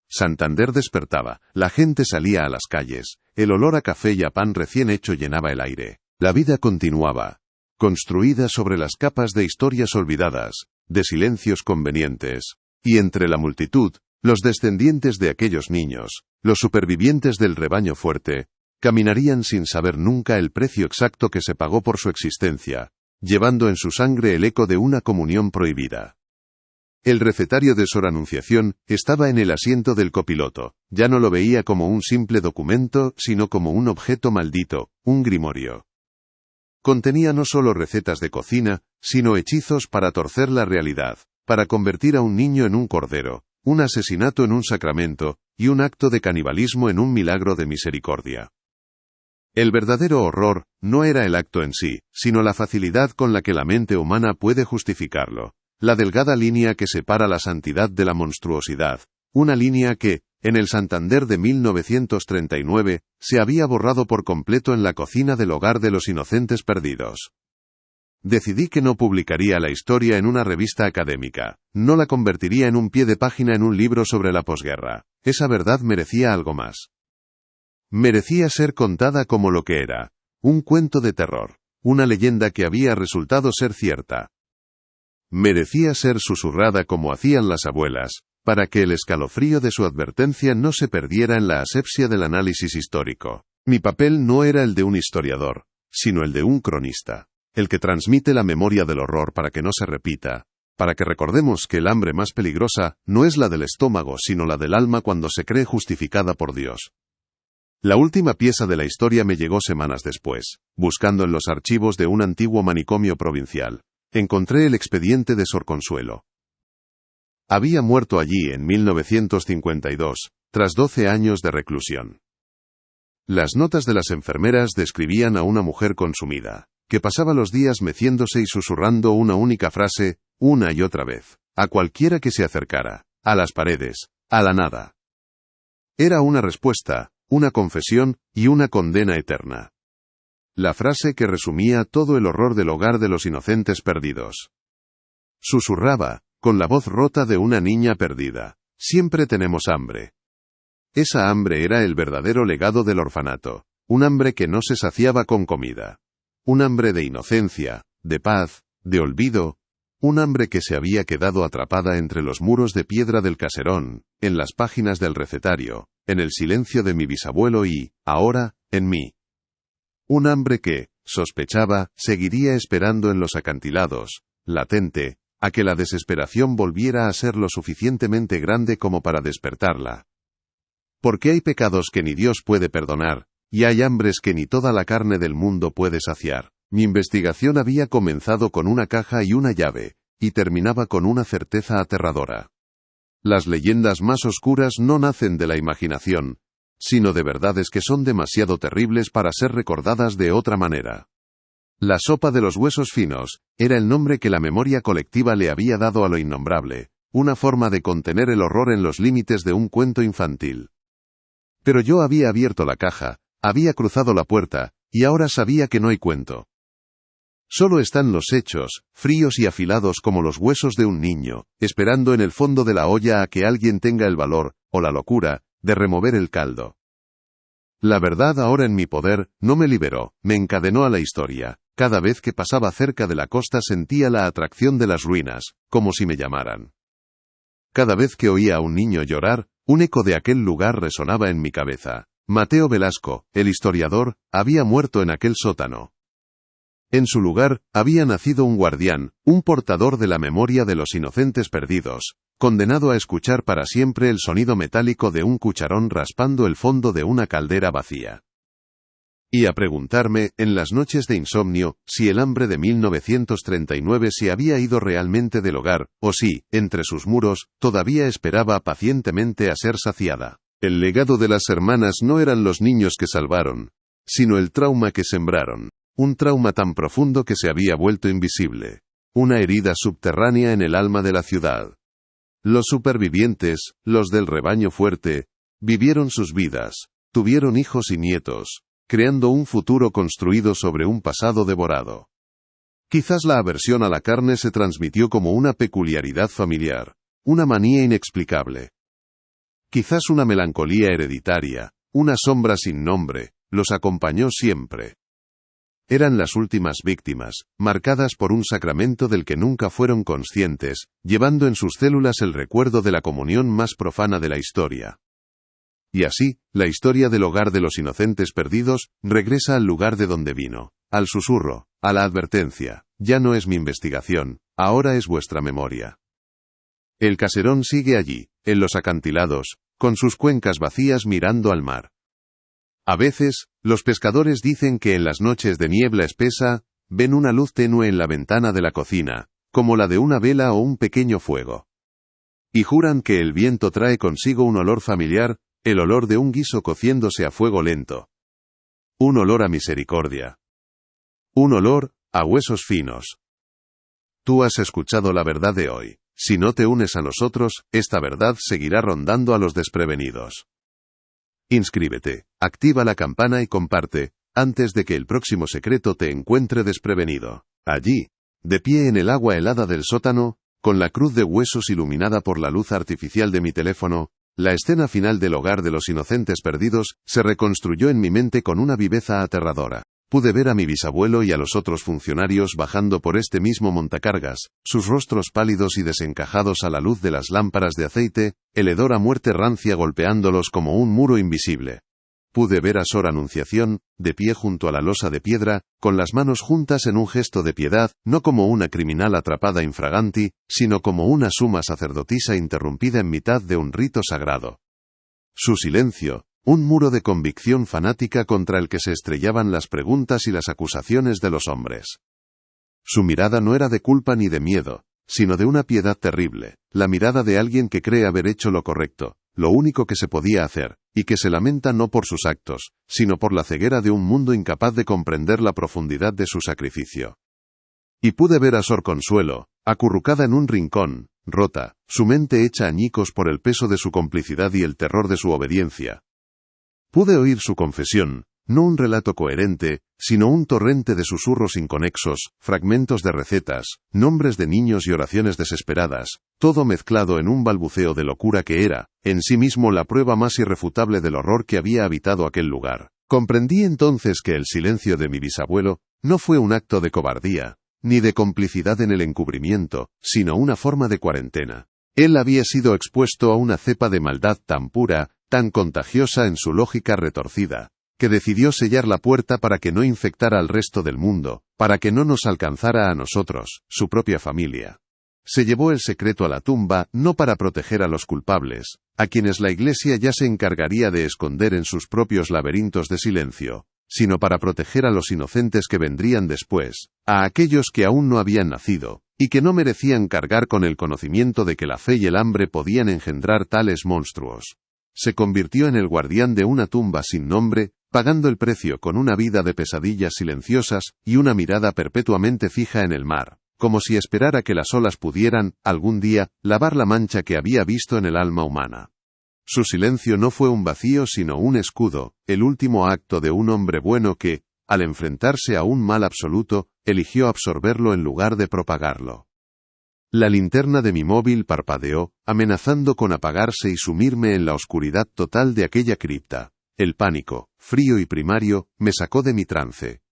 Santander despertaba, la gente salía a las calles, el olor a café y a pan recién hecho llenaba el aire. La vida continuaba, construida sobre las capas de historias olvidadas, de silencios convenientes, y entre la multitud, los descendientes de aquellos niños, los supervivientes del rebaño fuerte, caminarían sin saber nunca el precio exacto que se pagó por su existencia, llevando en su sangre el eco de una comunión prohibida. El recetario de Sor Anunciación estaba en el asiento del copiloto, ya no lo veía como un simple documento, sino como un objeto maldito, un grimorio. Contenía no solo recetas de cocina, sino hechizos para torcer la realidad, para convertir a un niño en un cordero, un asesinato en un sacramento, y un acto de canibalismo en un milagro de misericordia. El verdadero horror no era el acto en sí, sino la facilidad con la que la mente humana puede justificarlo, la delgada línea que separa la santidad de la monstruosidad, una línea que, en el Santander de 1939, se había borrado por completo en la cocina del hogar de los inocentes perdidos. Decidí que no publicaría la historia en una revista académica, no la convertiría en un pie de página en un libro sobre la posguerra. Esa verdad merecía algo más. Merecía ser contada como lo que era, un cuento de terror, una leyenda que había resultado ser cierta. Merecía ser susurrada como hacían las abuelas, para que el escalofrío de su advertencia no se perdiera en la asepsia del análisis histórico. Mi papel no era el de un historiador, sino el de un cronista, el que transmite la memoria del horror para que no se repita, para que recordemos que el hambre más peligrosa no es la del estómago sino la del alma cuando se cree justificada por Dios. La última pieza de la historia me llegó semanas después, buscando en los archivos de un antiguo manicomio provincial. Encontré el expediente de Sor Consuelo. Había muerto allí en 1952, tras 12 años de reclusión. Las notas de las enfermeras describían a una mujer consumida, que pasaba los días meciéndose y susurrando una única frase, una y otra vez, a cualquiera que se acercara, a las paredes, a la nada. Era una respuesta, una confesión y una condena eterna. La frase que resumía todo el horror del hogar de los inocentes perdidos. Susurraba, con la voz rota de una niña perdida, siempre tenemos hambre. Esa hambre era el verdadero legado del orfanato, un hambre que no se saciaba con comida. Un hambre de inocencia, de paz, de olvido, un hambre que se había quedado atrapada entre los muros de piedra del caserón, en las páginas del recetario, en el silencio de mi bisabuelo y, ahora, en mí. Un hambre que, sospechaba, seguiría esperando en los acantilados, latente, a que la desesperación volviera a ser lo suficientemente grande como para despertarla. Porque hay pecados que ni Dios puede perdonar, y hay hambres que ni toda la carne del mundo puede saciar. Mi investigación había comenzado con una caja y una llave, y terminaba con una certeza aterradora. Las leyendas más oscuras no nacen de la imaginación, sino de verdades que son demasiado terribles para ser recordadas de otra manera. La sopa de los huesos finos era el nombre que la memoria colectiva le había dado a lo innombrable, una forma de contener el horror en los límites de un cuento infantil. Pero yo había abierto la caja, había cruzado la puerta, y ahora sabía que no hay cuento. Solo están los hechos, fríos y afilados como los huesos de un niño, esperando en el fondo de la olla a que alguien tenga el valor, o la locura, de remover el caldo. La verdad ahora en mi poder, no me liberó, me encadenó a la historia. Cada vez que pasaba cerca de la costa sentía la atracción de las ruinas, como si me llamaran. Cada vez que oía a un niño llorar, un eco de aquel lugar resonaba en mi cabeza. Mateo Velasco, el historiador, había muerto en aquel sótano. En su lugar, había nacido un guardián, un portador de la memoria de los inocentes perdidos, condenado a escuchar para siempre el sonido metálico de un cucharón raspando el fondo de una caldera vacía. Y a preguntarme, en las noches de insomnio, si el hambre de 1939 se había ido realmente del hogar, o si, entre sus muros, todavía esperaba pacientemente a ser saciada. El legado de las hermanas no eran los niños que salvaron, sino el trauma que sembraron. Un trauma tan profundo que se había vuelto invisible. Una herida subterránea en el alma de la ciudad. Los supervivientes, los del rebaño fuerte, vivieron sus vidas, tuvieron hijos y nietos, creando un futuro construido sobre un pasado devorado. Quizás la aversión a la carne se transmitió como una peculiaridad familiar, una manía inexplicable. Quizás una melancolía hereditaria, una sombra sin nombre, los acompañó siempre. Eran las últimas víctimas, marcadas por un sacramento del que nunca fueron conscientes, llevando en sus células el recuerdo de la comunión más profana de la historia. Y así, la historia del hogar de los inocentes perdidos, regresa al lugar de donde vino, al susurro, a la advertencia. Ya no es mi investigación, ahora es vuestra memoria. El caserón sigue allí, en los acantilados, con sus cuencas vacías mirando al mar. A veces, los pescadores dicen que en las noches de niebla espesa, ven una luz tenue en la ventana de la cocina, como la de una vela o un pequeño fuego. Y juran que el viento trae consigo un olor familiar, el olor de un guiso cociéndose a fuego lento. Un olor a misericordia. Un olor a huesos finos. Tú has escuchado la verdad de hoy. Si no te unes a nosotros, esta verdad seguirá rondando a los desprevenidos. Inscríbete, activa la campana y comparte, antes de que el próximo secreto te encuentre desprevenido. Allí, de pie en el agua helada del sótano, con la cruz de huesos iluminada por la luz artificial de mi teléfono, la escena final del hogar de los inocentes perdidos se reconstruyó en mi mente con una viveza aterradora. Pude ver a mi bisabuelo y a los otros funcionarios bajando por este mismo montacargas, sus rostros pálidos y desencajados a la luz de las lámparas de aceite, el hedor a muerte rancia golpeándolos como un muro invisible. Pude ver a Sor Anunciación, de pie junto a la losa de piedra, con las manos juntas en un gesto de piedad, no como una criminal atrapada infraganti, sino como una suma sacerdotisa interrumpida en mitad de un rito sagrado. Su silencio, un muro de convicción fanática contra el que se estrellaban las preguntas y las acusaciones de los hombres. Su mirada no era de culpa ni de miedo, sino de una piedad terrible, la mirada de alguien que cree haber hecho lo correcto, lo único que se podía hacer, y que se lamenta no por sus actos, sino por la ceguera de un mundo incapaz de comprender la profundidad de su sacrificio. Y pude ver a Sor Consuelo, acurrucada en un rincón, rota, su mente hecha añicos por el peso de su complicidad y el terror de su obediencia. Pude oír su confesión, no un relato coherente, sino un torrente de susurros inconexos, fragmentos de recetas, nombres de niños y oraciones desesperadas, todo mezclado en un balbuceo de locura que era, en sí mismo, la prueba más irrefutable del horror que había habitado aquel lugar. Comprendí entonces que el silencio de mi bisabuelo no fue un acto de cobardía, ni de complicidad en el encubrimiento, sino una forma de cuarentena. Él había sido expuesto a una cepa de maldad tan pura, tan contagiosa en su lógica retorcida, que decidió sellar la puerta para que no infectara al resto del mundo, para que no nos alcanzara a nosotros, su propia familia. Se llevó el secreto a la tumba no para proteger a los culpables, a quienes la Iglesia ya se encargaría de esconder en sus propios laberintos de silencio, sino para proteger a los inocentes que vendrían después, a aquellos que aún no habían nacido, y que no merecían cargar con el conocimiento de que la fe y el hambre podían engendrar tales monstruos. Se convirtió en el guardián de una tumba sin nombre, pagando el precio con una vida de pesadillas silenciosas y una mirada perpetuamente fija en el mar, como si esperara que las olas pudieran, algún día, lavar la mancha que había visto en el alma humana. Su silencio no fue un vacío sino un escudo, el último acto de un hombre bueno que, al enfrentarse a un mal absoluto, eligió absorberlo en lugar de propagarlo. La linterna de mi móvil parpadeó, amenazando con apagarse y sumirme en la oscuridad total de aquella cripta. El pánico, frío y primario, me sacó de mi trance.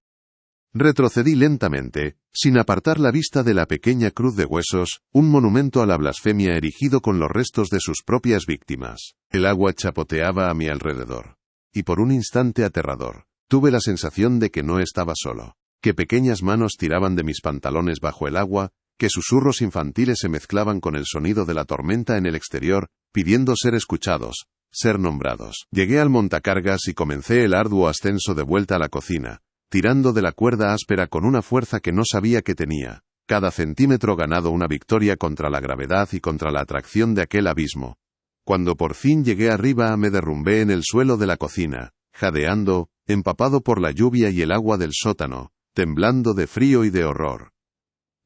Retrocedí lentamente, sin apartar la vista de la pequeña cruz de huesos, un monumento a la blasfemia erigido con los restos de sus propias víctimas. El agua chapoteaba a mi alrededor. Y por un instante aterrador, tuve la sensación de que no estaba solo, que pequeñas manos tiraban de mis pantalones bajo el agua, que susurros infantiles se mezclaban con el sonido de la tormenta en el exterior, pidiendo ser escuchados, ser nombrados. Llegué al montacargas y comencé el arduo ascenso de vuelta a la cocina, tirando de la cuerda áspera con una fuerza que no sabía que tenía, cada centímetro ganado una victoria contra la gravedad y contra la atracción de aquel abismo. Cuando por fin llegué arriba me derrumbé en el suelo de la cocina, jadeando, empapado por la lluvia y el agua del sótano, temblando de frío y de horror.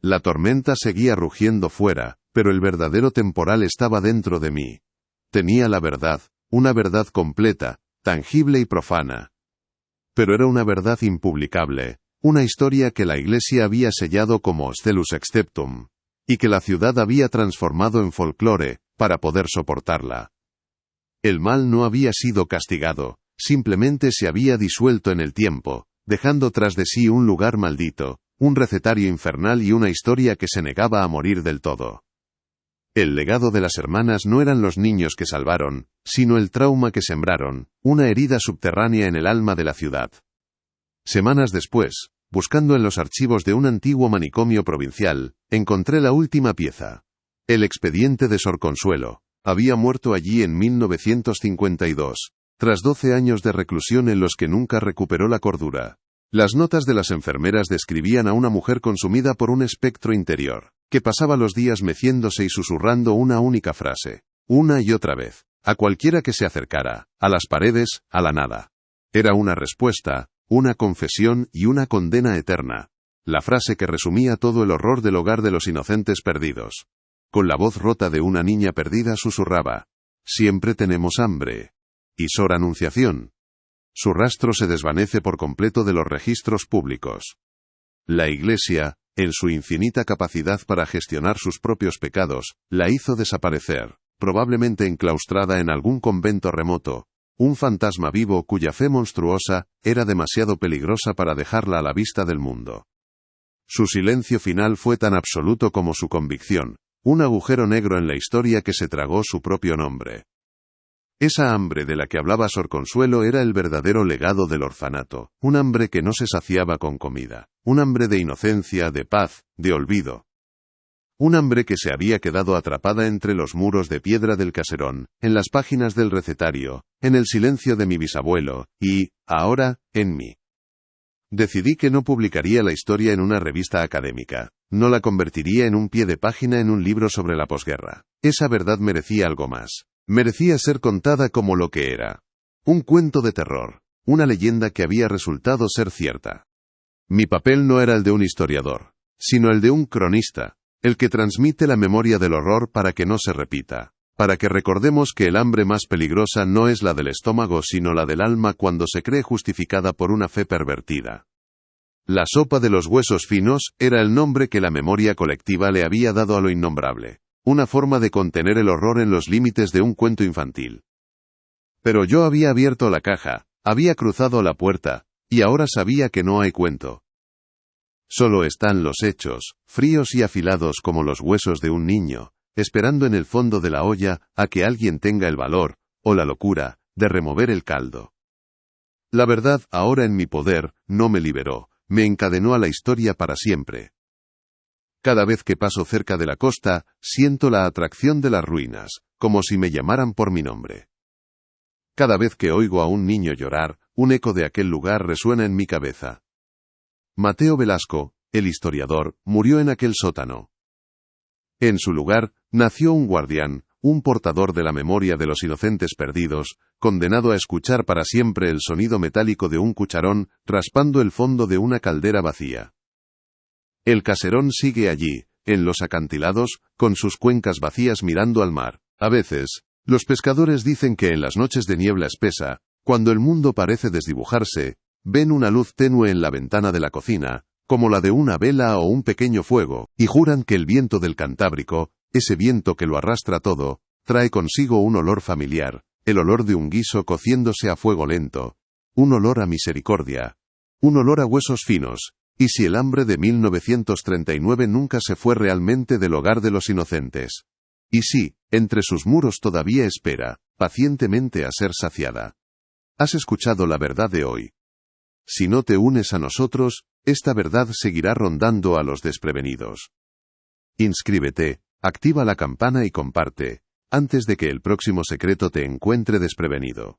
La tormenta seguía rugiendo fuera, pero el verdadero temporal estaba dentro de mí. Tenía la verdad, una verdad completa, tangible y profana. Pero era una verdad impublicable, una historia que la Iglesia había sellado como Scelus Exceptum, y que la ciudad había transformado en folclore, para poder soportarla. El mal no había sido castigado, simplemente se había disuelto en el tiempo, dejando tras de sí un lugar maldito, un recetario infernal y una historia que se negaba a morir del todo. El legado de las hermanas no eran los niños que salvaron, sino el trauma que sembraron, una herida subterránea en el alma de la ciudad. Semanas después, buscando en los archivos de un antiguo manicomio provincial, encontré la última pieza. El expediente de Sor Consuelo. Había muerto allí en 1952, tras 12 años de reclusión en los que nunca recuperó la cordura. Las notas de las enfermeras describían a una mujer consumida por un espectro interior, que pasaba los días meciéndose y susurrando una única frase, una y otra vez, a cualquiera que se acercara, a las paredes, a la nada. Era una respuesta, una confesión y una condena eterna. La frase que resumía todo el horror del hogar de los inocentes perdidos. con la voz rota de una niña perdida susurraba: «Siempre tenemos hambre». Y Sor Anunciación. Su rastro se desvanece por completo de los registros públicos. La Iglesia, en su infinita capacidad para gestionar sus propios pecados, la hizo desaparecer, probablemente enclaustrada en algún convento remoto, un fantasma vivo cuya fe monstruosa era demasiado peligrosa para dejarla a la vista del mundo. Su silencio final fue tan absoluto como su convicción, un agujero negro en la historia que se tragó su propio nombre. Esa hambre de la que hablaba Sor Consuelo era el verdadero legado del orfanato, un hambre que no se saciaba con comida, un hambre de inocencia, de paz, de olvido. Un hambre que se había quedado atrapada entre los muros de piedra del caserón, en las páginas del recetario, en el silencio de mi bisabuelo, y, ahora, en mí. Decidí que no publicaría la historia en una revista académica, no la convertiría en un pie de página en un libro sobre la posguerra. Esa verdad merecía algo más. Merecía ser contada como lo que era. Un cuento de terror, una leyenda que había resultado ser cierta. Mi papel no era el de un historiador, sino el de un cronista, el que transmite la memoria del horror para que no se repita, para que recordemos que el hambre más peligrosa no es la del estómago sino la del alma cuando se cree justificada por una fe pervertida. La sopa de los huesos finos era el nombre que la memoria colectiva le había dado a lo innombrable. Una forma de contener el horror en los límites de un cuento infantil. Pero yo había abierto la caja, había cruzado la puerta, y ahora sabía que no hay cuento. Solo están los hechos, fríos y afilados como los huesos de un niño, esperando en el fondo de la olla a que alguien tenga el valor, o la locura, de remover el caldo. La verdad, ahora en mi poder, no me liberó, me encadenó a la historia para siempre. Cada vez que paso cerca de la costa, siento la atracción de las ruinas, como si me llamaran por mi nombre. Cada vez que oigo a un niño llorar, un eco de aquel lugar resuena en mi cabeza. Mateo Velasco, el historiador, murió en aquel sótano. En su lugar, nació un guardián, un portador de la memoria de los inocentes perdidos, condenado a escuchar para siempre el sonido metálico de un cucharón raspando el fondo de una caldera vacía. El caserón sigue allí, en los acantilados, con sus cuencas vacías mirando al mar. A veces, los pescadores dicen que en las noches de niebla espesa, cuando el mundo parece desdibujarse, ven una luz tenue en la ventana de la cocina, como la de una vela o un pequeño fuego, y juran que el viento del Cantábrico, ese viento que lo arrastra todo, trae consigo un olor familiar, el olor de un guiso cociéndose a fuego lento, un olor a misericordia, un olor a huesos finos. Y si el hambre de 1939 nunca se fue realmente del hogar de los inocentes. Y si, entre sus muros todavía espera, pacientemente a ser saciada. Has escuchado la verdad de hoy. Si no te unes a nosotros, esta verdad seguirá rondando a los desprevenidos. Inscríbete, activa la campana y comparte, antes de que el próximo secreto te encuentre desprevenido.